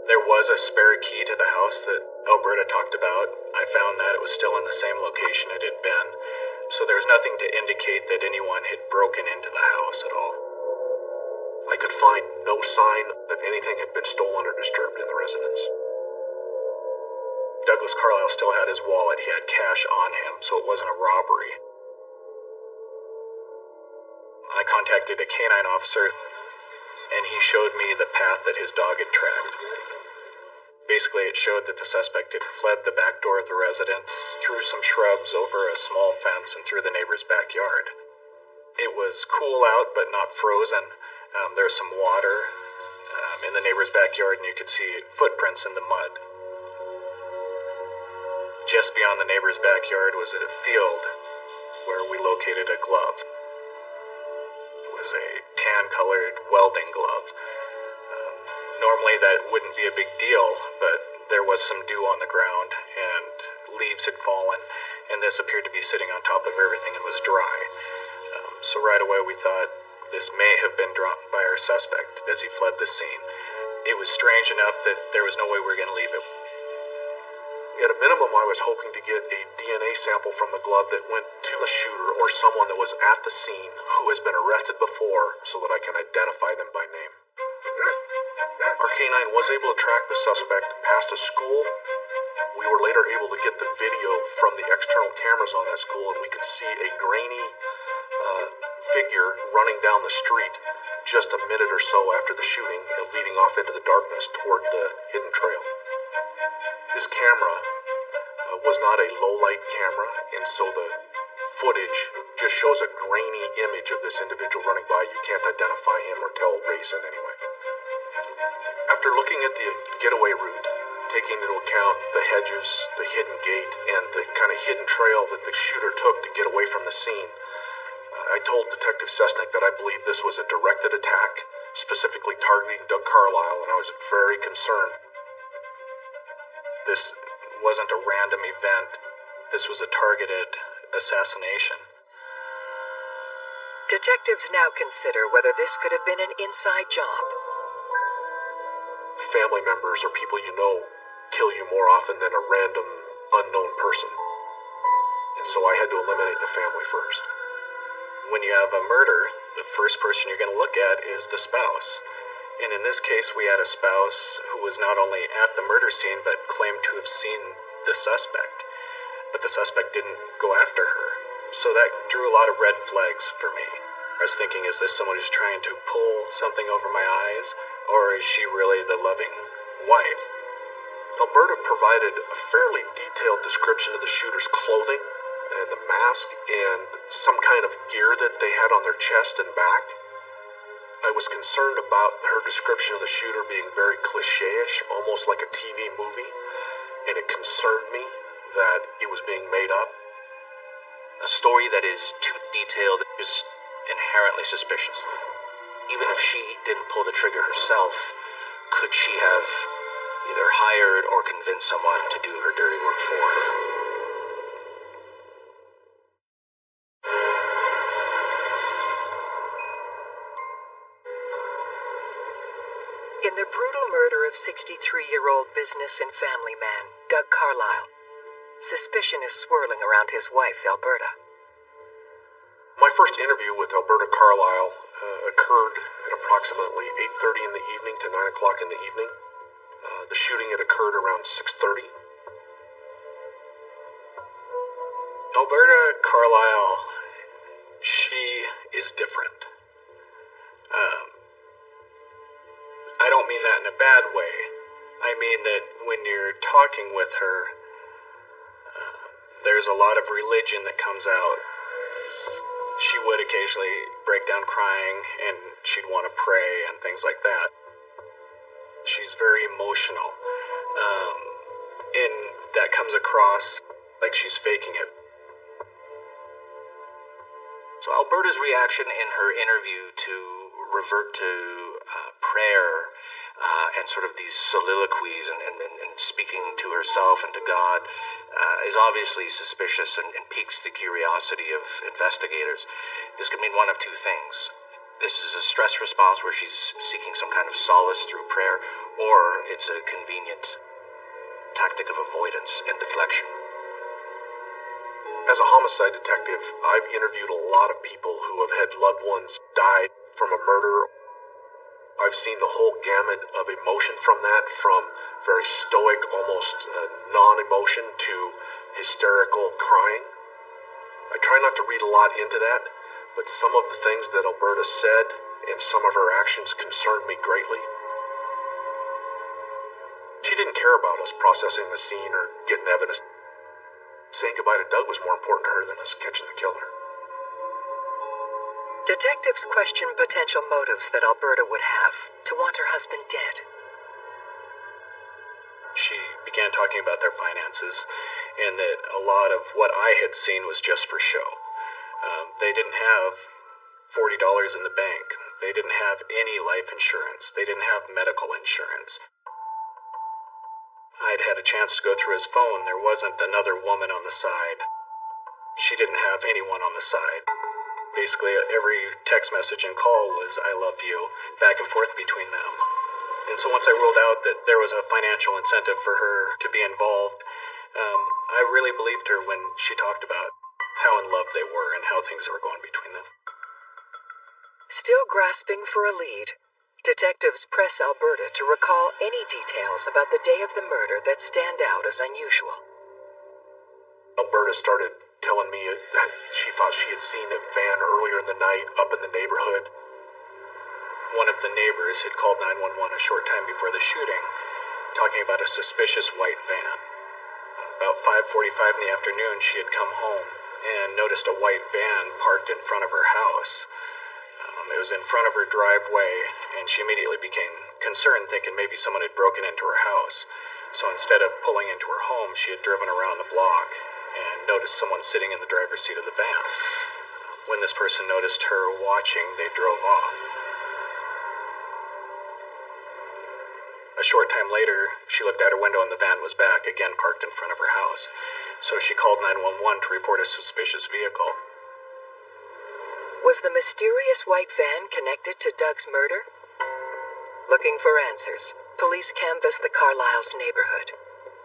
There was a spare key to the house that Alberta talked about. I found that it was still in the same location it had been, so there's nothing to indicate that anyone had broken into the house at all. I could find no sign that anything had been stolen or disturbed in the residence. Douglas Carlisle still had his wallet. He had cash on him, so it wasn't a robbery. I contacted a canine officer, and he showed me the path that his dog had tracked. Basically, it showed that the suspect had fled the back door of the residence, through some shrubs, over a small fence, and through the neighbor's backyard. It was cool out, but not frozen. There's some water in the neighbor's backyard, and you could see footprints in the mud. Just beyond the neighbor's backyard was a field where we located a glove. It was a tan-colored welding glove. Normally that wouldn't be a big deal, but there was some dew on the ground and leaves had fallen, and this appeared to be sitting on top of everything and was dry. So right away we thought this may have been dropped by our suspect as he fled the scene. It was strange enough that there was no way we were going to leave it. At a minimum, I was hoping to get a DNA sample from the glove that went to the shooter or someone that was at the scene who has been arrested before so that I can identify them by name. Our canine was able to track the suspect past a school. We were later able to get the video from the external cameras on that school, and we could see a grainy figure running down the street just a minute or so after the shooting, leading off into the darkness toward the hidden trail. This camera was not a low-light camera, and so the footage just shows a grainy image of this individual running by. You can't identify him or tell race in any way. After looking at the getaway route, taking into account the hedges, the hidden gate, and the kind of hidden trail that the shooter took to get away from the scene, I told Detective Sesnick that I believed this was a directed attack, specifically targeting Doug Carlisle, and I was very concerned. This wasn't a random event. This was a targeted assassination. Detectives now consider whether this could have been an inside job. Family members or people you know kill you more often than a random, unknown person. And so I had to eliminate the family first. When you have a murder, the first person you're going to look at is the spouse. And in this case, we had a spouse who was not only at the murder scene, but claimed to have seen the suspect. But the suspect didn't go after her. So that drew a lot of red flags for me. I was thinking, is this someone who's trying to pull something over my eyes? Or is she really the loving wife? Alberta provided a fairly detailed description of the shooter's clothing and the mask and some kind of gear that they had on their chest and back. I was concerned about her description of the shooter being very cliche-ish, almost like a TV movie, and it concerned me that it was being made up. A story that is too detailed is inherently suspicious. Even if she didn't pull the trigger herself, could she have either hired or convinced someone to do her dirty work for her? In the brutal murder of 63-year-old business and family man, Doug Carlisle, suspicion is swirling around his wife, Alberta. My first interview with Alberta Carlisle occurred at approximately 8:30 in the evening to 9 o'clock in the evening. The shooting had occurred around 6:30. Alberta Carlisle, she is different. I don't mean that in a bad way. I mean that when you're talking with her, there's a lot of religion that comes out. She would occasionally break down crying, and she'd want to pray and things like that. She's very emotional. And that comes across like she's faking it. So Alberta's reaction in her interview to revert to prayer and sort of these soliloquies and speaking to herself and to God is obviously suspicious and piques the curiosity of investigators. This could mean one of two things. This is a stress response where she's seeking some kind of solace through prayer, or it's a convenient tactic of avoidance and deflection. As a homicide detective, I've interviewed a lot of people who have had loved ones die from a murder. I've seen the whole gamut of emotion from that, from very stoic, almost non-emotion to hysterical crying. I try not to read a lot into that, but some of the things that Alberta said and some of her actions concerned me greatly. She didn't care about us processing the scene or getting evidence. Saying goodbye to Doug was more important to her than us catching the killer. Detectives question potential motives that Alberta would have to want her husband dead. She began talking about their finances and that a lot of what I had seen was just for show. They didn't have $40 in the bank. They didn't have any life insurance. They didn't have medical insurance. I'd had a chance to go through his phone. There wasn't another woman on the side. She didn't have anyone on the side. Basically, every text message and call was, "I love you," back and forth between them. And so once I ruled out that there was a financial incentive for her to be involved, I really believed her when she talked about how in love they were and how things were going between them. Still grasping for a lead, detectives press Alberta to recall any details about the day of the murder that stand out as unusual. Alberta started telling me that she thought she had seen a van earlier in the night up in the neighborhood. One of the neighbors had called 911 a short time before the shooting, talking about a suspicious white van. About 5:45 in the afternoon, she had come home and noticed a white van parked in front of her house. It was in front of her driveway, and she immediately became concerned, thinking maybe someone had broken into her house. So instead of pulling into her home, she had driven around the block and noticed someone sitting in the driver's seat of the van. When this person noticed her watching, they drove off. A short time later, she looked out her window and the van was back, again parked in front of her house. So she called 911 to report a suspicious vehicle. Was the mysterious white van connected to Doug's murder? Looking for answers, police canvassed the Carlisle's neighborhood.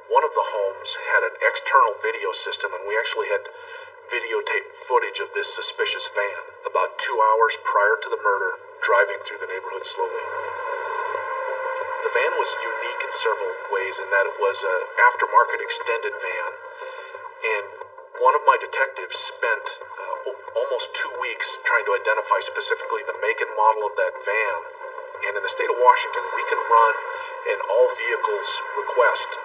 One of the homes had an external video system, and we actually had videotape footage of this suspicious van about 2 hours prior to the murder, driving through the neighborhood slowly. The van was unique in several ways in that it was an aftermarket extended van, and one of my detectives spent almost 2 weeks trying to identify specifically the make and model of that van. And in the state of Washington, we can run an all vehicles request.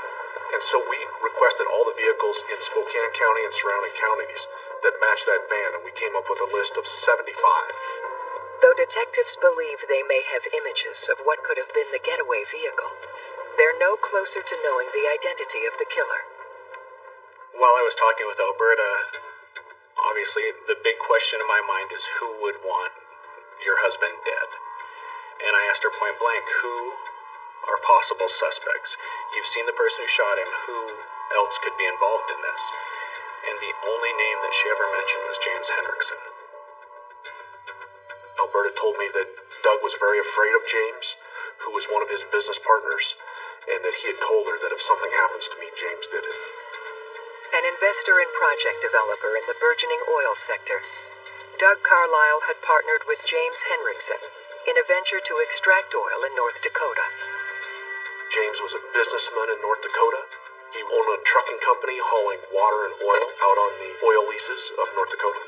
And so we requested all the vehicles in Spokane County and surrounding counties that match that van, and we came up with a list of 75. Though detectives believe they may have images of what could have been the getaway vehicle, they're no closer to knowing the identity of the killer. While I was talking with Alberta, obviously the big question in my mind is who would want your husband dead? And I asked her point blank, who are possible suspects? You've seen the person who shot him. Who else could be involved in this? And the only name that she ever mentioned was James Henriksen. Alberta told me that Doug was very afraid of James, who was one of his business partners, and that he had told her that if something happens to me, James did it. An investor and project developer in the burgeoning oil sector, Doug Carlisle had partnered with James Henriksen in a venture to extract oil in North Dakota. James was a businessman in North Dakota. He owned a trucking company hauling water and oil out on the oil leases of North Dakota.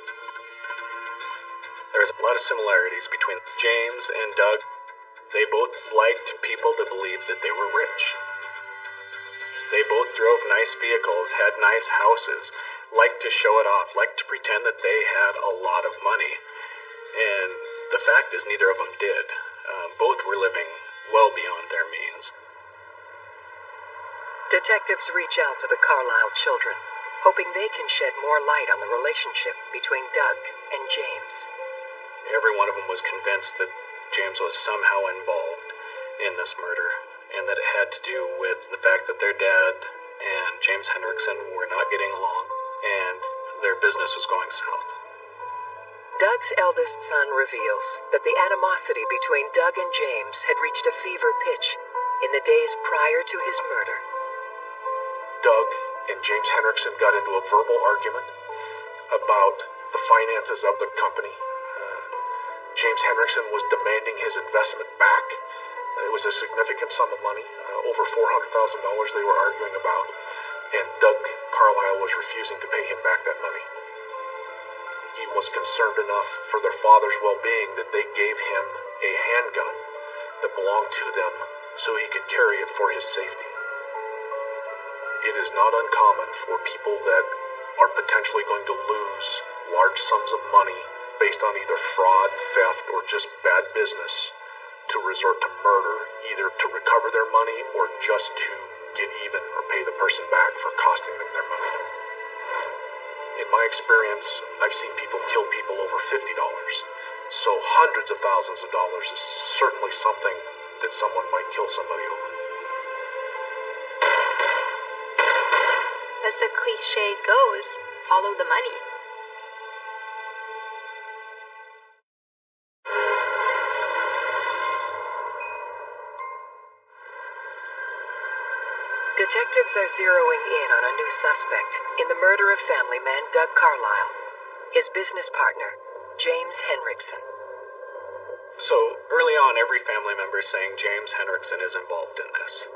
There's a lot of similarities between James and Doug. They both liked people to believe that they were rich. They both drove nice vehicles, had nice houses, liked to show it off, liked to pretend that they had a lot of money. And the fact is, neither of them did. Both were living well beyond their means. Detectives reach out to the Carlisle children, hoping they can shed more light on the relationship between Doug and James. Every one of them was convinced that James was somehow involved in this murder, and that it had to do with the fact that their dad and James Henriksen were not getting along, and their business was going south. Doug's eldest son reveals that the animosity between Doug and James had reached a fever pitch in the days prior to his murder. Doug and James Henriksen got into a verbal argument about the finances of the company. James Henriksen was demanding his investment back. It was a significant sum of money, over $400,000 they were arguing about, and Doug Carlisle was refusing to pay him back that money. He was concerned enough for their father's well-being that they gave him a handgun that belonged to them so he could carry it for his safety. It is not uncommon for people that are potentially going to lose large sums of money based on either fraud, theft, or just bad business to resort to murder, either to recover their money or just to get even or pay the person back for costing them their money. In my experience, I've seen people kill people over $50, so hundreds of thousands of dollars is certainly something that someone might kill somebody over. As the cliche goes, follow the money. Detectives are zeroing in on a new suspect in the murder of family man Doug Carlisle, his business partner, James Henriksen. So, early on, every family member is saying James Henriksen is involved in this.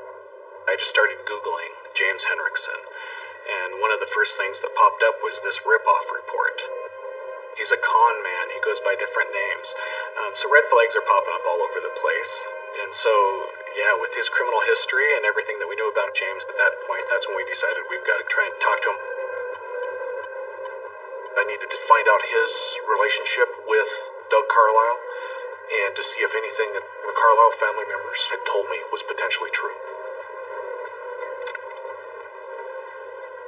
I just started Googling James Henriksen, and one of the first things that popped up was this rip-off report. He's a con man. He goes by different names. So red flags are popping up all over the place. And so, yeah, with his criminal history and everything that we knew about James at that point, that's when we decided we've got to try and talk to him. I needed to find out his relationship with Doug Carlisle and to see if anything that the Carlisle family members had told me was potentially true.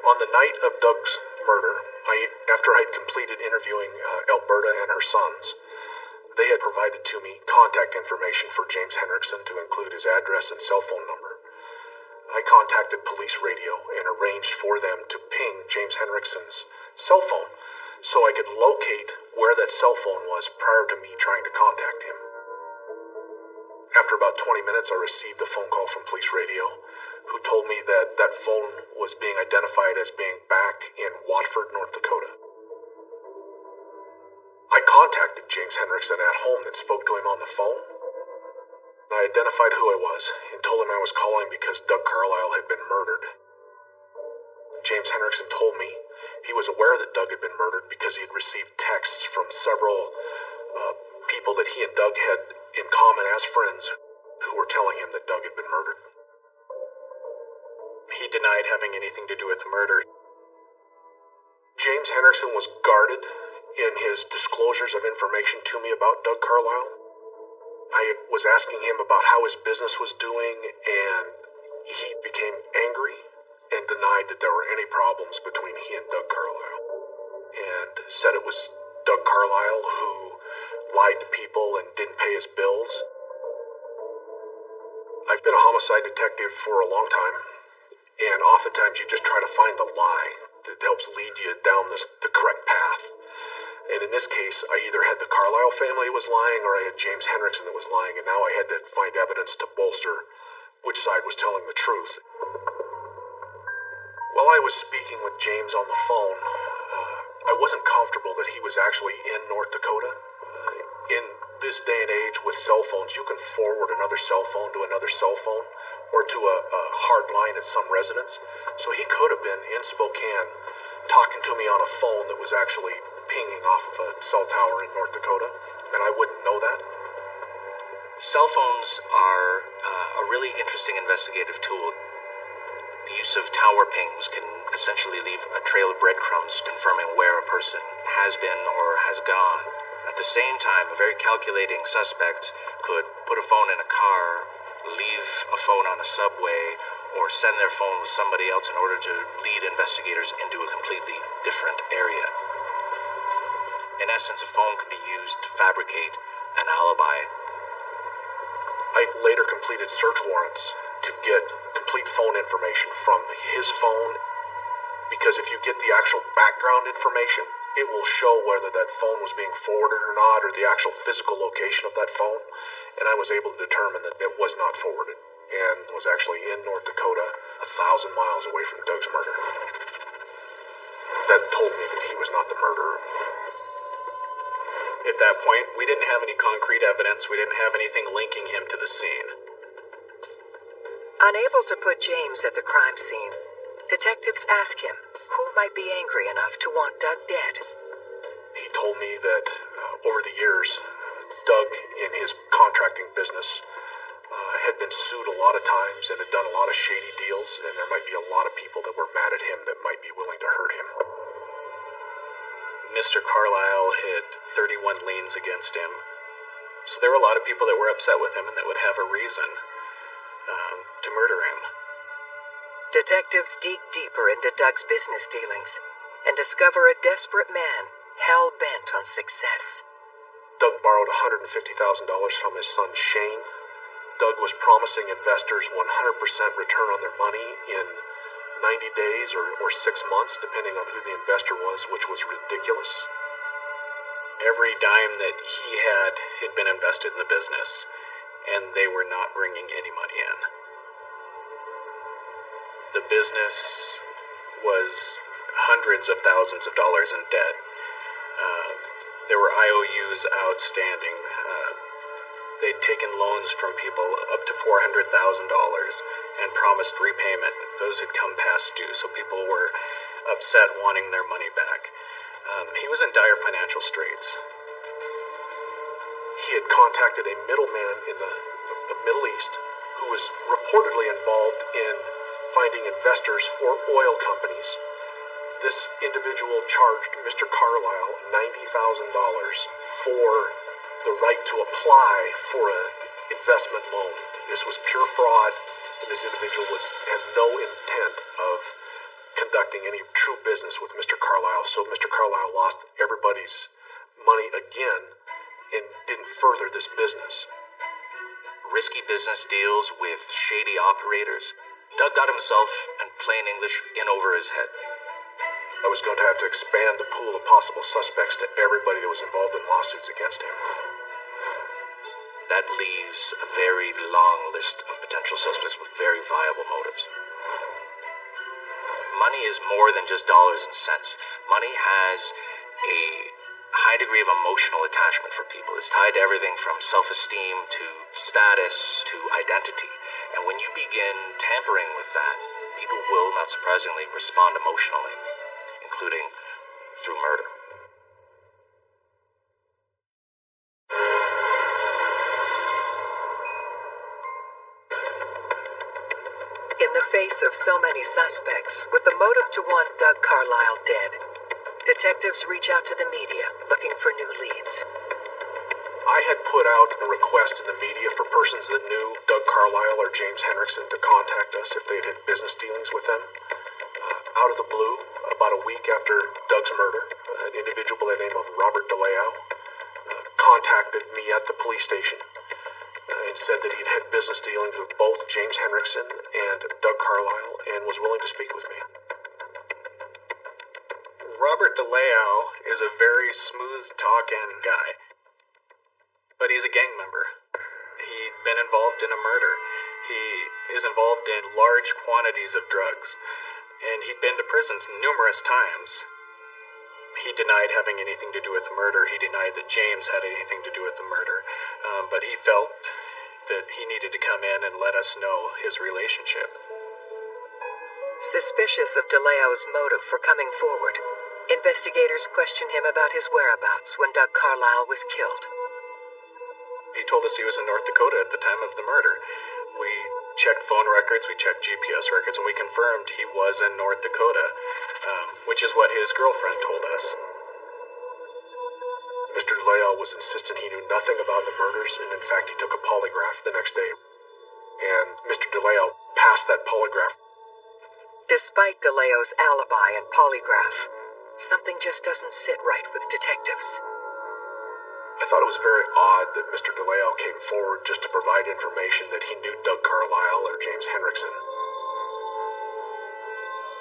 On the night of Doug's murder, after I'd completed interviewing Alberta and her sons, they had provided to me contact information for James Henriksen to include his address and cell phone number. I contacted police radio and arranged for them to ping James Henriksen's cell phone so I could locate where that cell phone was prior to me trying to contact him. After about 20 minutes, I received a phone call from police radio who told me that that phone was being identified as being back in Watford, North Dakota. I contacted James Henriksen at home and spoke to him on the phone. I identified who I was and told him I was calling because Doug Carlisle had been murdered. James Henriksen told me he was aware that Doug had been murdered because he had received texts from several people that he and Doug had in common as friends who were telling him that Doug had been murdered. He denied having anything to do with the murder. James Henriksen was guarded in his disclosures of information to me about Doug Carlisle. I was asking him about how his business was doing, and he became angry and denied that there were any problems between he and Doug Carlisle, and said it was Doug Carlisle who lied to people and didn't pay his bills. I've been a homicide detective for a long time, and oftentimes you just try to find the lie that helps lead you down the correct path. And in this case, I either had the Carlisle family was lying or I had James Henriksen that was lying, and now I had to find evidence to bolster which side was telling the truth. While I was speaking with James on the phone, I wasn't comfortable that he was actually in North Dakota. In this day and age with cell phones, you can forward another cell phone to another cell phone or to a hard line at some residence. So he could have been in Spokane talking to me on a phone that was actually pinging off of a cell tower in North Dakota, and I wouldn't know that. Cell phones are a really interesting investigative tool. The use of tower pings can essentially leave a trail of breadcrumbs confirming where a person has been or has gone. At the same time, a very calculating suspect could put a phone in a car, leave a phone on a subway, or send their phone with somebody else in order to lead investigators into a completely different area. In essence, a phone could be used to fabricate an alibi. I later completed search warrants to get complete phone information from his phone, because if you get the actual background information, it will show whether that phone was being forwarded or not, or the actual physical location of that phone. And I was able to determine that it was not forwarded and was actually in North Dakota, 1,000 miles away from Doug's murder. That told me that he was not the murderer. At that point, we didn't have any concrete evidence. We didn't have anything linking him to the scene. Unable to put James at the crime scene, detectives ask him who might be angry enough to want Doug dead. He told me that over the years, Doug, in his contracting business, had been sued a lot of times and had done a lot of shady deals, and there might be a lot of people that were mad at him that might be willing to hurt him. Mr. Carlisle had 31 liens against him, so there were a lot of people that were upset with him and that would have a reason to murder him. Detectives dig deeper into Doug's business dealings and discover a desperate man hell-bent on success. Doug borrowed $150,000 from his son Shane. Doug was promising investors 100% return on their money in 90 days or 6 months, depending on who the investor was, which was ridiculous. Every dime that he had been invested in the business, and they were not bringing any money in. The business was hundreds of thousands of dollars in debt. There were IOUs outstanding. They'd taken loans from people up to $400,000 and promised repayment. Those had come past due, so people were upset wanting their money back. He was in dire financial straits. He had contacted a middleman in the Middle East who was reportedly involved in finding investors for oil companies. This individual charged Mr. Carlisle $90,000 for the right to apply for an investment loan. This was pure fraud, and this individual had no intent of conducting any true business with Mr. Carlisle, so Mr. Carlisle lost everybody's money again and didn't further this business. Risky business deals with shady operators. Doug got himself, in plain English, in over his head. I was going to have to expand the pool of possible suspects to everybody that was involved in lawsuits against him. That leaves a very long list of potential suspects with very viable motives. Money is more than just dollars and cents. Money has a high degree of emotional attachment for people. It's tied to everything from self-esteem to status to identity. And when you begin tampering with that, people will, not surprisingly, respond emotionally, including through murder. In the face of so many suspects, with the motive to want Doug Carlisle dead, detectives reach out to the media looking for new leads. I had put out a request in the media for persons that knew Doug Carlisle or James Henriksen to contact us if they'd had business dealings with them. Out of the blue, about a week after Doug's murder, an individual by the name of Robert DeLeo contacted me at the police station and said that he'd had business dealings with both James Henriksen and Doug Carlisle and was willing to speak with me. Robert DeLeo is a very smooth-talking guy. But he's a gang member. He'd been involved in a murder. He is involved in large quantities of drugs. And he'd been to prisons numerous times. He denied having anything to do with the murder. He denied that James had anything to do with the murder. But he felt that he needed to come in and let us know his relationship. Suspicious of DeLeo's motive for coming forward, investigators question him about his whereabouts when Doug Carlisle was killed. He told us he was in North Dakota at the time of the murder. We checked phone records, we checked GPS records, and we confirmed he was in North Dakota, which is what his girlfriend told us. Mr. DeLeo was insistent he knew nothing about the murders, and in fact he took a polygraph the next day. And Mr. DeLeo pass that polygraph. Despite DeLeo's alibi and polygraph, something just doesn't sit right with detectives. I thought it was very odd that Mr. DeLeo came forward just to provide information that he knew Doug Carlisle or James Henriksen.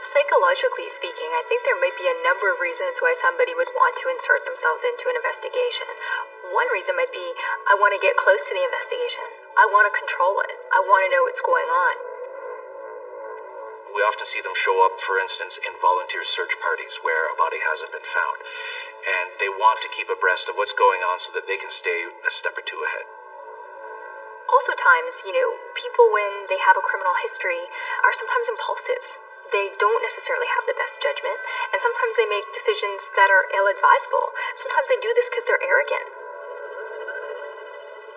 Psychologically speaking, I think there might be a number of reasons why somebody would want to insert themselves into an investigation. One reason might be, I want to get close to the investigation. I want to control it. I want to know what's going on. We often see them show up, for instance, in volunteer search parties where a body hasn't been found. And they want to keep abreast of what's going on so that they can stay a step or two ahead. Also times, people when they have a criminal history are sometimes impulsive. They don't necessarily have the best judgment, and sometimes they make decisions that are ill-advisable. Sometimes they do this because they're arrogant.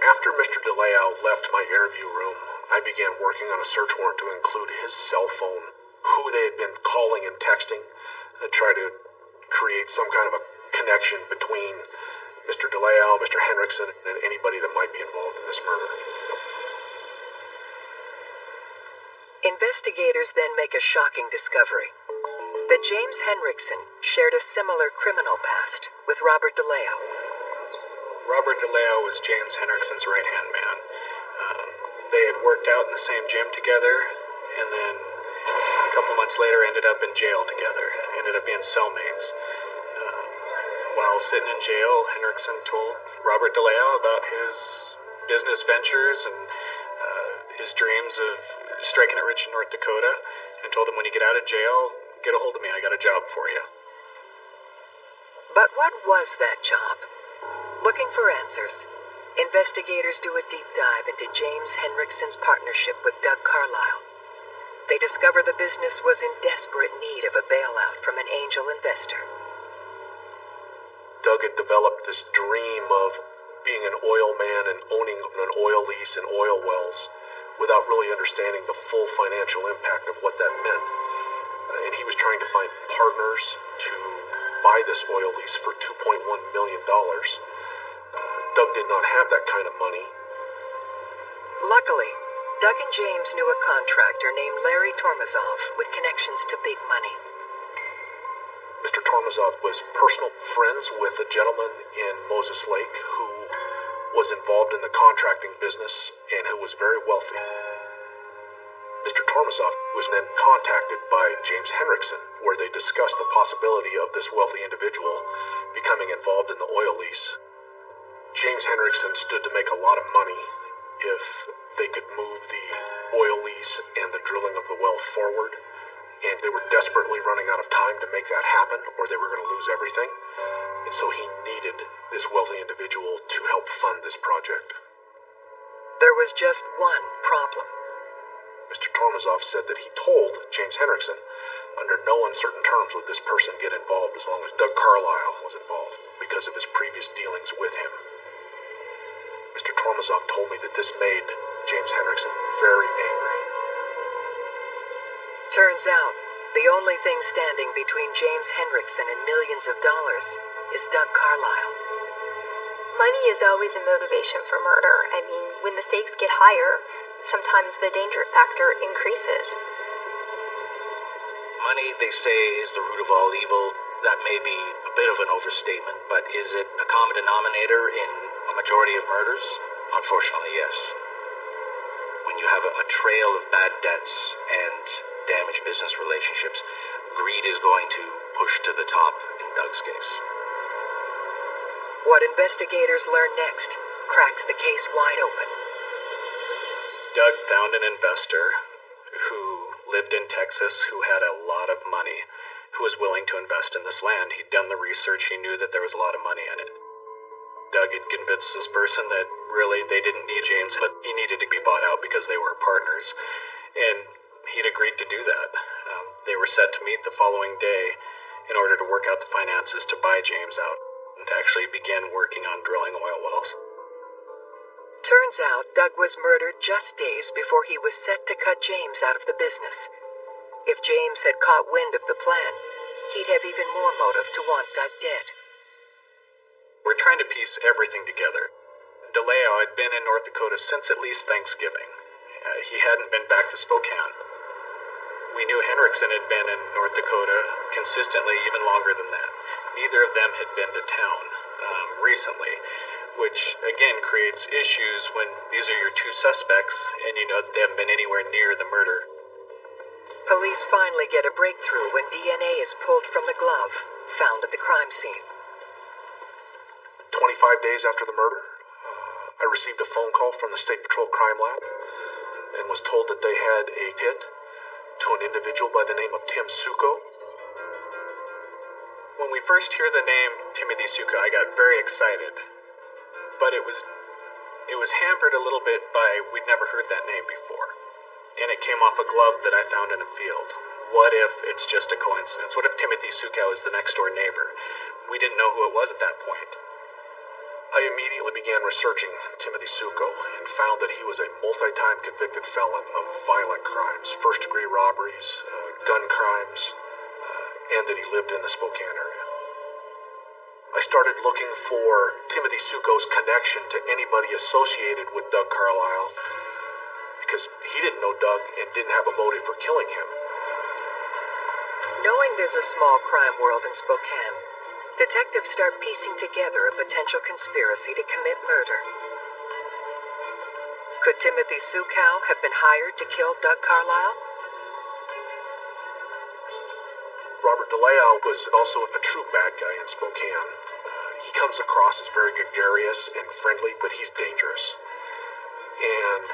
After Mr. DeLeo left my interview room, I began working on a search warrant to include his cell phone, who they had been calling and texting, to try to create some kind of a connection between Mr. DeLeo, Mr. Henriksen, and anybody that might be involved in this murder. Investigators then make a shocking discovery: that James Henriksen shared a similar criminal past with Robert DeLeo. Robert DeLeo was James Henriksen's right-hand man. They had worked out in the same gym together, and then a couple months later ended up in jail together, ended up being cellmates. While sitting in jail, Henriksen told Robert DeLeo about his business ventures and his dreams of striking it rich in North Dakota, and told him, when you get out of jail, get a hold of me, I got a job for you. But what was that job? Looking for answers, investigators do a deep dive into James Henriksen's partnership with Doug Carlisle. They discover the business was in desperate need of a bailout from an angel investor. Doug had developed this dream of being an oil man and owning an oil lease and oil wells without really understanding the full financial impact of what that meant. And he was trying to find partners to buy this oil lease for $2.1 million. Doug did not have that kind of money. Luckily, Doug and James knew a contractor named Larry Tormazov with connections to big money. Mr. Tormazov was personal friends with a gentleman in Moses Lake who was involved in the contracting business and who was very wealthy. Mr. Tormazov was then contacted by James Henriksen, where they discussed the possibility of this wealthy individual becoming involved in the oil lease. James Henriksen stood to make a lot of money if they could move the oil lease and the drilling of the well forward, and they were desperately running out of time to make that happen, or they were going to lose everything. And so he needed this wealthy individual to help fund this project. There was just one problem. Mr. Tormazov said that he told James Henriksen, under no uncertain terms would this person get involved as long as Doug Carlisle was involved, because of his previous dealings with him. Mr. Tormazov told me that this made James Henriksen very angry. Turns out, the only thing standing between James Henriksen and millions of dollars is Doug Carlisle. Money is always a motivation for murder. I mean, when the stakes get higher, sometimes the danger factor increases. Money, they say, is the root of all evil. That may be a bit of an overstatement, but is it a common denominator in a majority of murders? Unfortunately, yes. When you have a trail of bad debts and damaged business relationships, greed is going to push to the top in Doug's case. What investigators learn next cracks the case wide open. Doug found an investor who lived in Texas, who had a lot of money, who was willing to invest in this land. He'd done the research, he knew that there was a lot of money in it. Doug had convinced this person that really they didn't need James, but he needed to be bought out because they were partners. And he'd agreed to do that. They were set to meet the following day in order to work out the finances to buy James out and to actually begin working on drilling oil wells. Turns out Doug was murdered just days before he was set to cut James out of the business. If James had caught wind of the plan, he'd have even more motive to want Doug dead. We're trying to piece everything together. DeLeo had been in North Dakota since at least Thanksgiving, He hadn't been back to Spokane. We knew Henriksen had been in North Dakota consistently even longer than that. Neither of them had been to town recently, which again creates issues when these are your two suspects and you know that they haven't been anywhere near the murder. Police finally get a breakthrough when DNA is pulled from the glove found at the crime scene. 25 days after the murder, I received a phone call from the State Patrol Crime Lab and was told that they had a hit to an individual by the name of Tim Suko. When we first hear the name Timothy Suko, I got very excited, but it was hampered a little bit by we'd never heard that name before, and it came off a glove that I found in a field. What if it's just a coincidence? What if Timothy Suko is the next door neighbor? We didn't know who it was at that point. I immediately began researching Timothy Suko and found that he was a multi-time convicted felon of violent crimes, first-degree robberies, gun crimes, and that he lived in the Spokane area. I started looking for Timothy Suko's connection to anybody associated with Doug Carlisle because he didn't know Doug and didn't have a motive for killing him. Knowing there's a small crime world in Spokane, detectives start piecing together a potential conspiracy to commit murder. Could Timothy Suko have been hired to kill Doug Carlisle? Robert DeLeo was also a true bad guy in Spokane. He comes across as very gregarious and friendly, but he's dangerous. And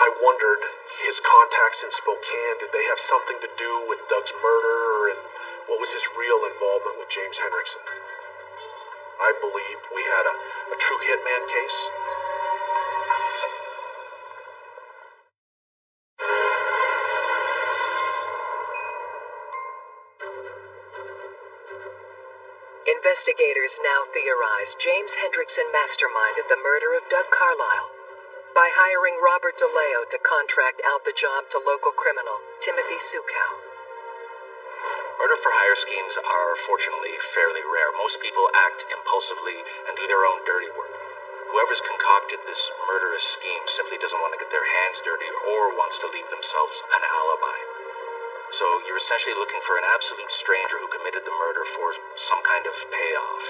I wondered, his contacts in Spokane, did they have something to do with Doug's murder, and what was his real involvement with James Henriksen? I believed we had a true hitman case. Investigators now theorize James Henriksen masterminded the murder of Doug Carlisle by hiring Robert DeLeo to contract out the job to local criminal Timothy Suko. Murder-for-hire schemes are, fortunately, fairly rare. Most people act impulsively and do their own dirty work. Whoever's concocted this murderous scheme simply doesn't want to get their hands dirty or wants to leave themselves an alibi. So you're essentially looking for an absolute stranger who committed the murder for some kind of payoff.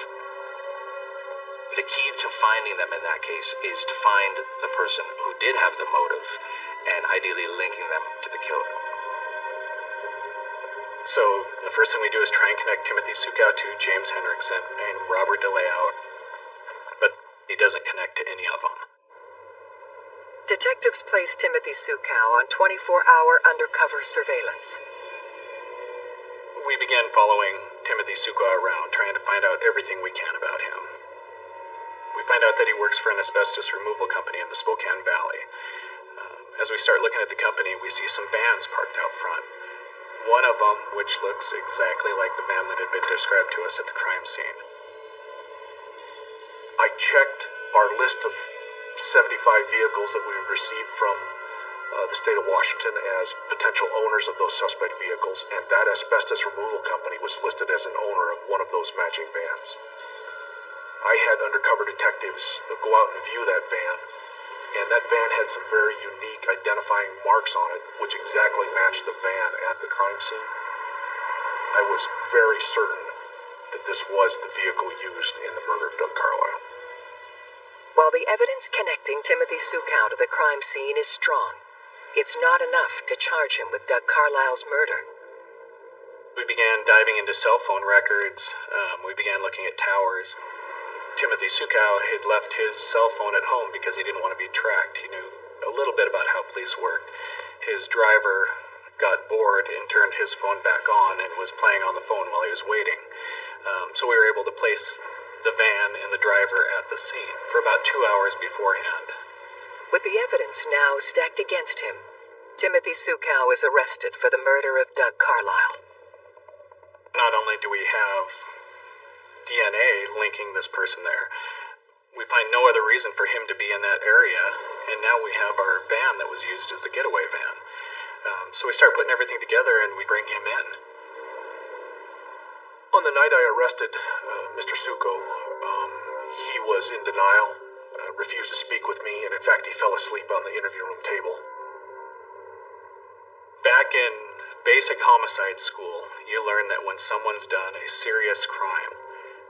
The key to finding them in that case is to find the person who did have the motive and ideally linking them to the killer. So the first thing we do is try and connect Timothy Suko to James Henriksen and Robert DeLeo, but he doesn't connect to any of them. Detectives place Timothy Suko on 24-hour undercover surveillance. We began following Timothy Suko around, trying to find out everything we can about him. We find out that he works for an asbestos removal company in the Spokane Valley. As we start looking at the company, we see some vans parked out front. One of them, which looks exactly like the van that had been described to us at the crime scene. I checked our list of 75 vehicles that we received from the state of Washington as potential owners of those suspect vehicles, and that asbestos removal company was listed as an owner of one of those matching vans. I had undercover detectives go out and view that van, and that van had some very unique identifying marks on it, which exactly matched the van at the crime scene. I was very certain that this was the vehicle used in the murder of Doug Carlisle. While the evidence connecting Timothy Suko to the crime scene is strong, it's not enough to charge him with Doug Carlisle's murder. We began diving into cell phone records. We began looking at towers. Timothy Suko had left his cell phone at home because he didn't want to be tracked. He knew a little bit about how police worked. His driver got bored and turned his phone back on and was playing on the phone while he was waiting. So we were able to place the van and the driver at the scene for about 2 hours beforehand. With the evidence now stacked against him, Timothy Suko is arrested for the murder of Doug Carlisle. Not only do we have DNA linking this person there, we find no other reason for him to be in that area, and now we have our van that was used as the getaway van. So we start putting everything together and we bring him in. On the night I arrested Mr. Suko, he was in denial, refused to speak with me, and in fact, he fell asleep on the interview room table. Back in basic homicide school, you learn that when someone's done a serious crime,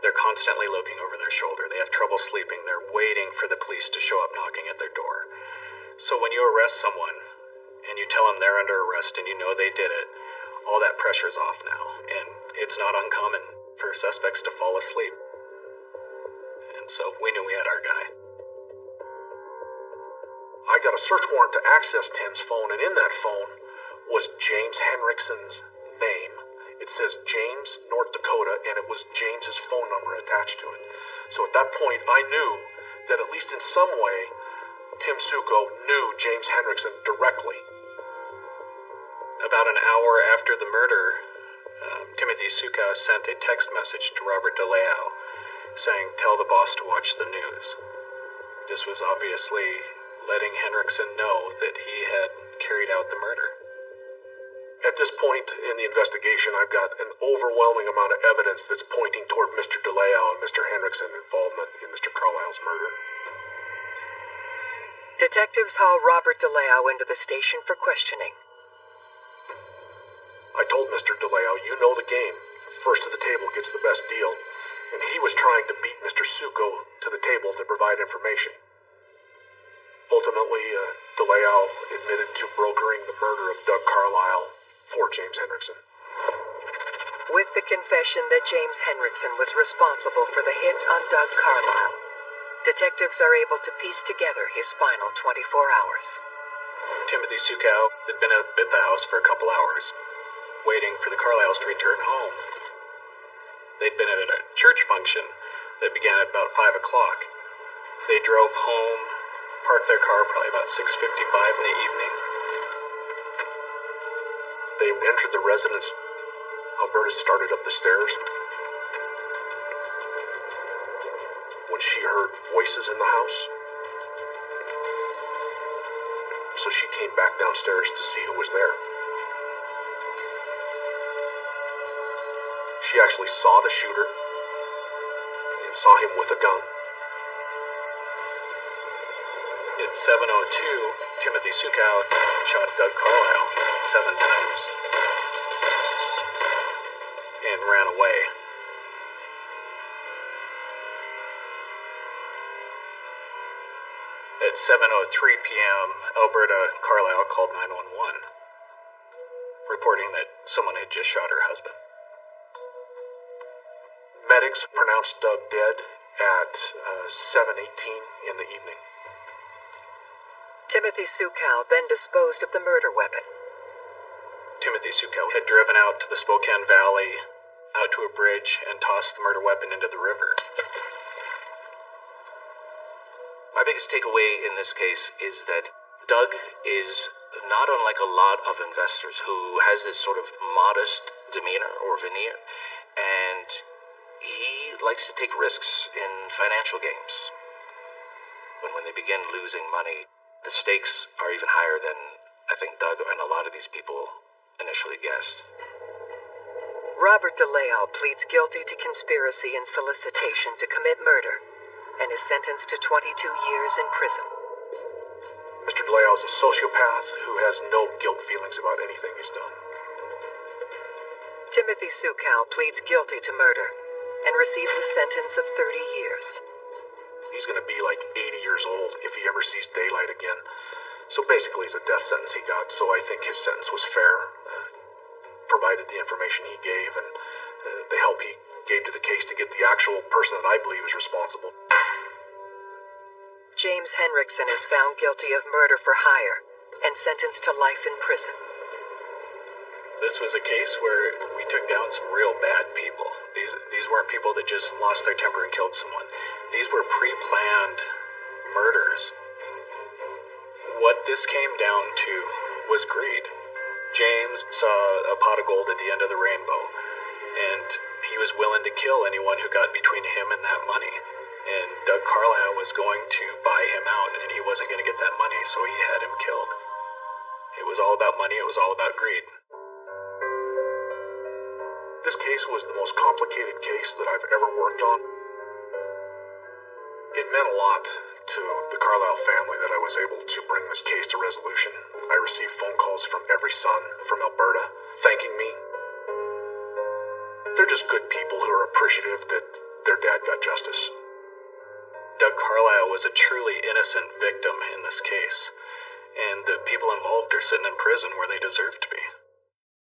they're constantly looking over their shoulder. They have trouble sleeping. They're waiting for the police to show up knocking at their door. So when you arrest someone and you tell them they're under arrest and you know they did it, all that pressure's off now. And it's not uncommon for suspects to fall asleep. And so we knew we had our guy. I got a search warrant to access Tim's phone, and in that phone was James Henriksen's name. It says James, North Dakota, and it was James's phone number attached to it. So at that point, I knew that at least in some way, Tim Suko knew James Henriksen directly. About an hour after the murder, Timothy Suko sent a text message to Robert DeLeo saying, "Tell the boss to watch the news." This was obviously letting Henriksen know that he had carried out the murder. At this point in the investigation, I've got an overwhelming amount of evidence that's pointing toward Mr. DeLeo and Mr. Henriksen's involvement in Mr. Carlisle's murder. Detectives haul Robert DeLeo into the station for questioning. I told Mr. DeLeo, you know the game. First to the table gets the best deal. And he was trying to beat Mr. Suko to the table to provide information. Ultimately, DeLeo admitted to brokering the murder of Doug Carlisle for James Henriksen. With the confession that James Henriksen was responsible for the hit on Doug Carlisle, detectives are able to piece together his final 24 hours. Timothy Suko had been at the house for a couple hours, waiting for the Carlisles to return home. They'd been at a church function that began at about 5 o'clock. They drove home, parked their car probably about 6:55 in the evening. They entered the residence. Alberta started up the stairs when she heard voices in the house. So she came back downstairs to see who was there. She actually saw the shooter and saw him with a gun. At 7:02, Timothy Suko shot Doug Carlisle 7 times and ran away. At 7:03 p.m., Alberta Carlisle called 911, reporting that someone had just shot her husband. Medics pronounced Doug dead at 7:18 in the evening. Timothy Suko then disposed of the murder weapon. Timothy Suko had driven out to the Spokane Valley, out to a bridge, and tossed the murder weapon into the river. My biggest takeaway in this case is that Doug is not unlike a lot of investors who has this sort of modest demeanor or veneer, and he likes to take risks in financial games. When they begin losing money, the stakes are even higher than I think Doug and a lot of these people initially guessed. Robert DeLeo pleads guilty to conspiracy and solicitation to commit murder and is sentenced to 22 years in prison. Mr. DeLeo is a sociopath who has no guilt feelings about anything he's done. Timothy Suko pleads guilty to murder and receives a sentence of 30 years. He's going to be like 80 years old if he ever sees daylight again. So basically it's a death sentence he got, so I think his sentence was fair, provided the information he gave and the help he gave to the case to get the actual person that I believe is responsible. James Henriksen is found guilty of murder for hire and sentenced to life in prison. This was a case where we took down some real bad people. These weren't people that just lost their temper and killed someone. These were pre-planned murders. What this came down to was greed. James saw a pot of gold at the end of the rainbow, and he was willing to kill anyone who got between him and that money. And Doug Carlisle was going to buy him out, and he wasn't going to get that money, so he had him killed. It was all about money. It was all about greed. This case was the most complicated case that I've ever worked on. It meant a lot to the Carlisle family that I was able to bring this case to resolution. I received phone calls from every son from Alberta thanking me. They're just good people who are appreciative that their dad got justice. Doug Carlisle was a truly innocent victim in this case, and the people involved are sitting in prison where they deserve to be.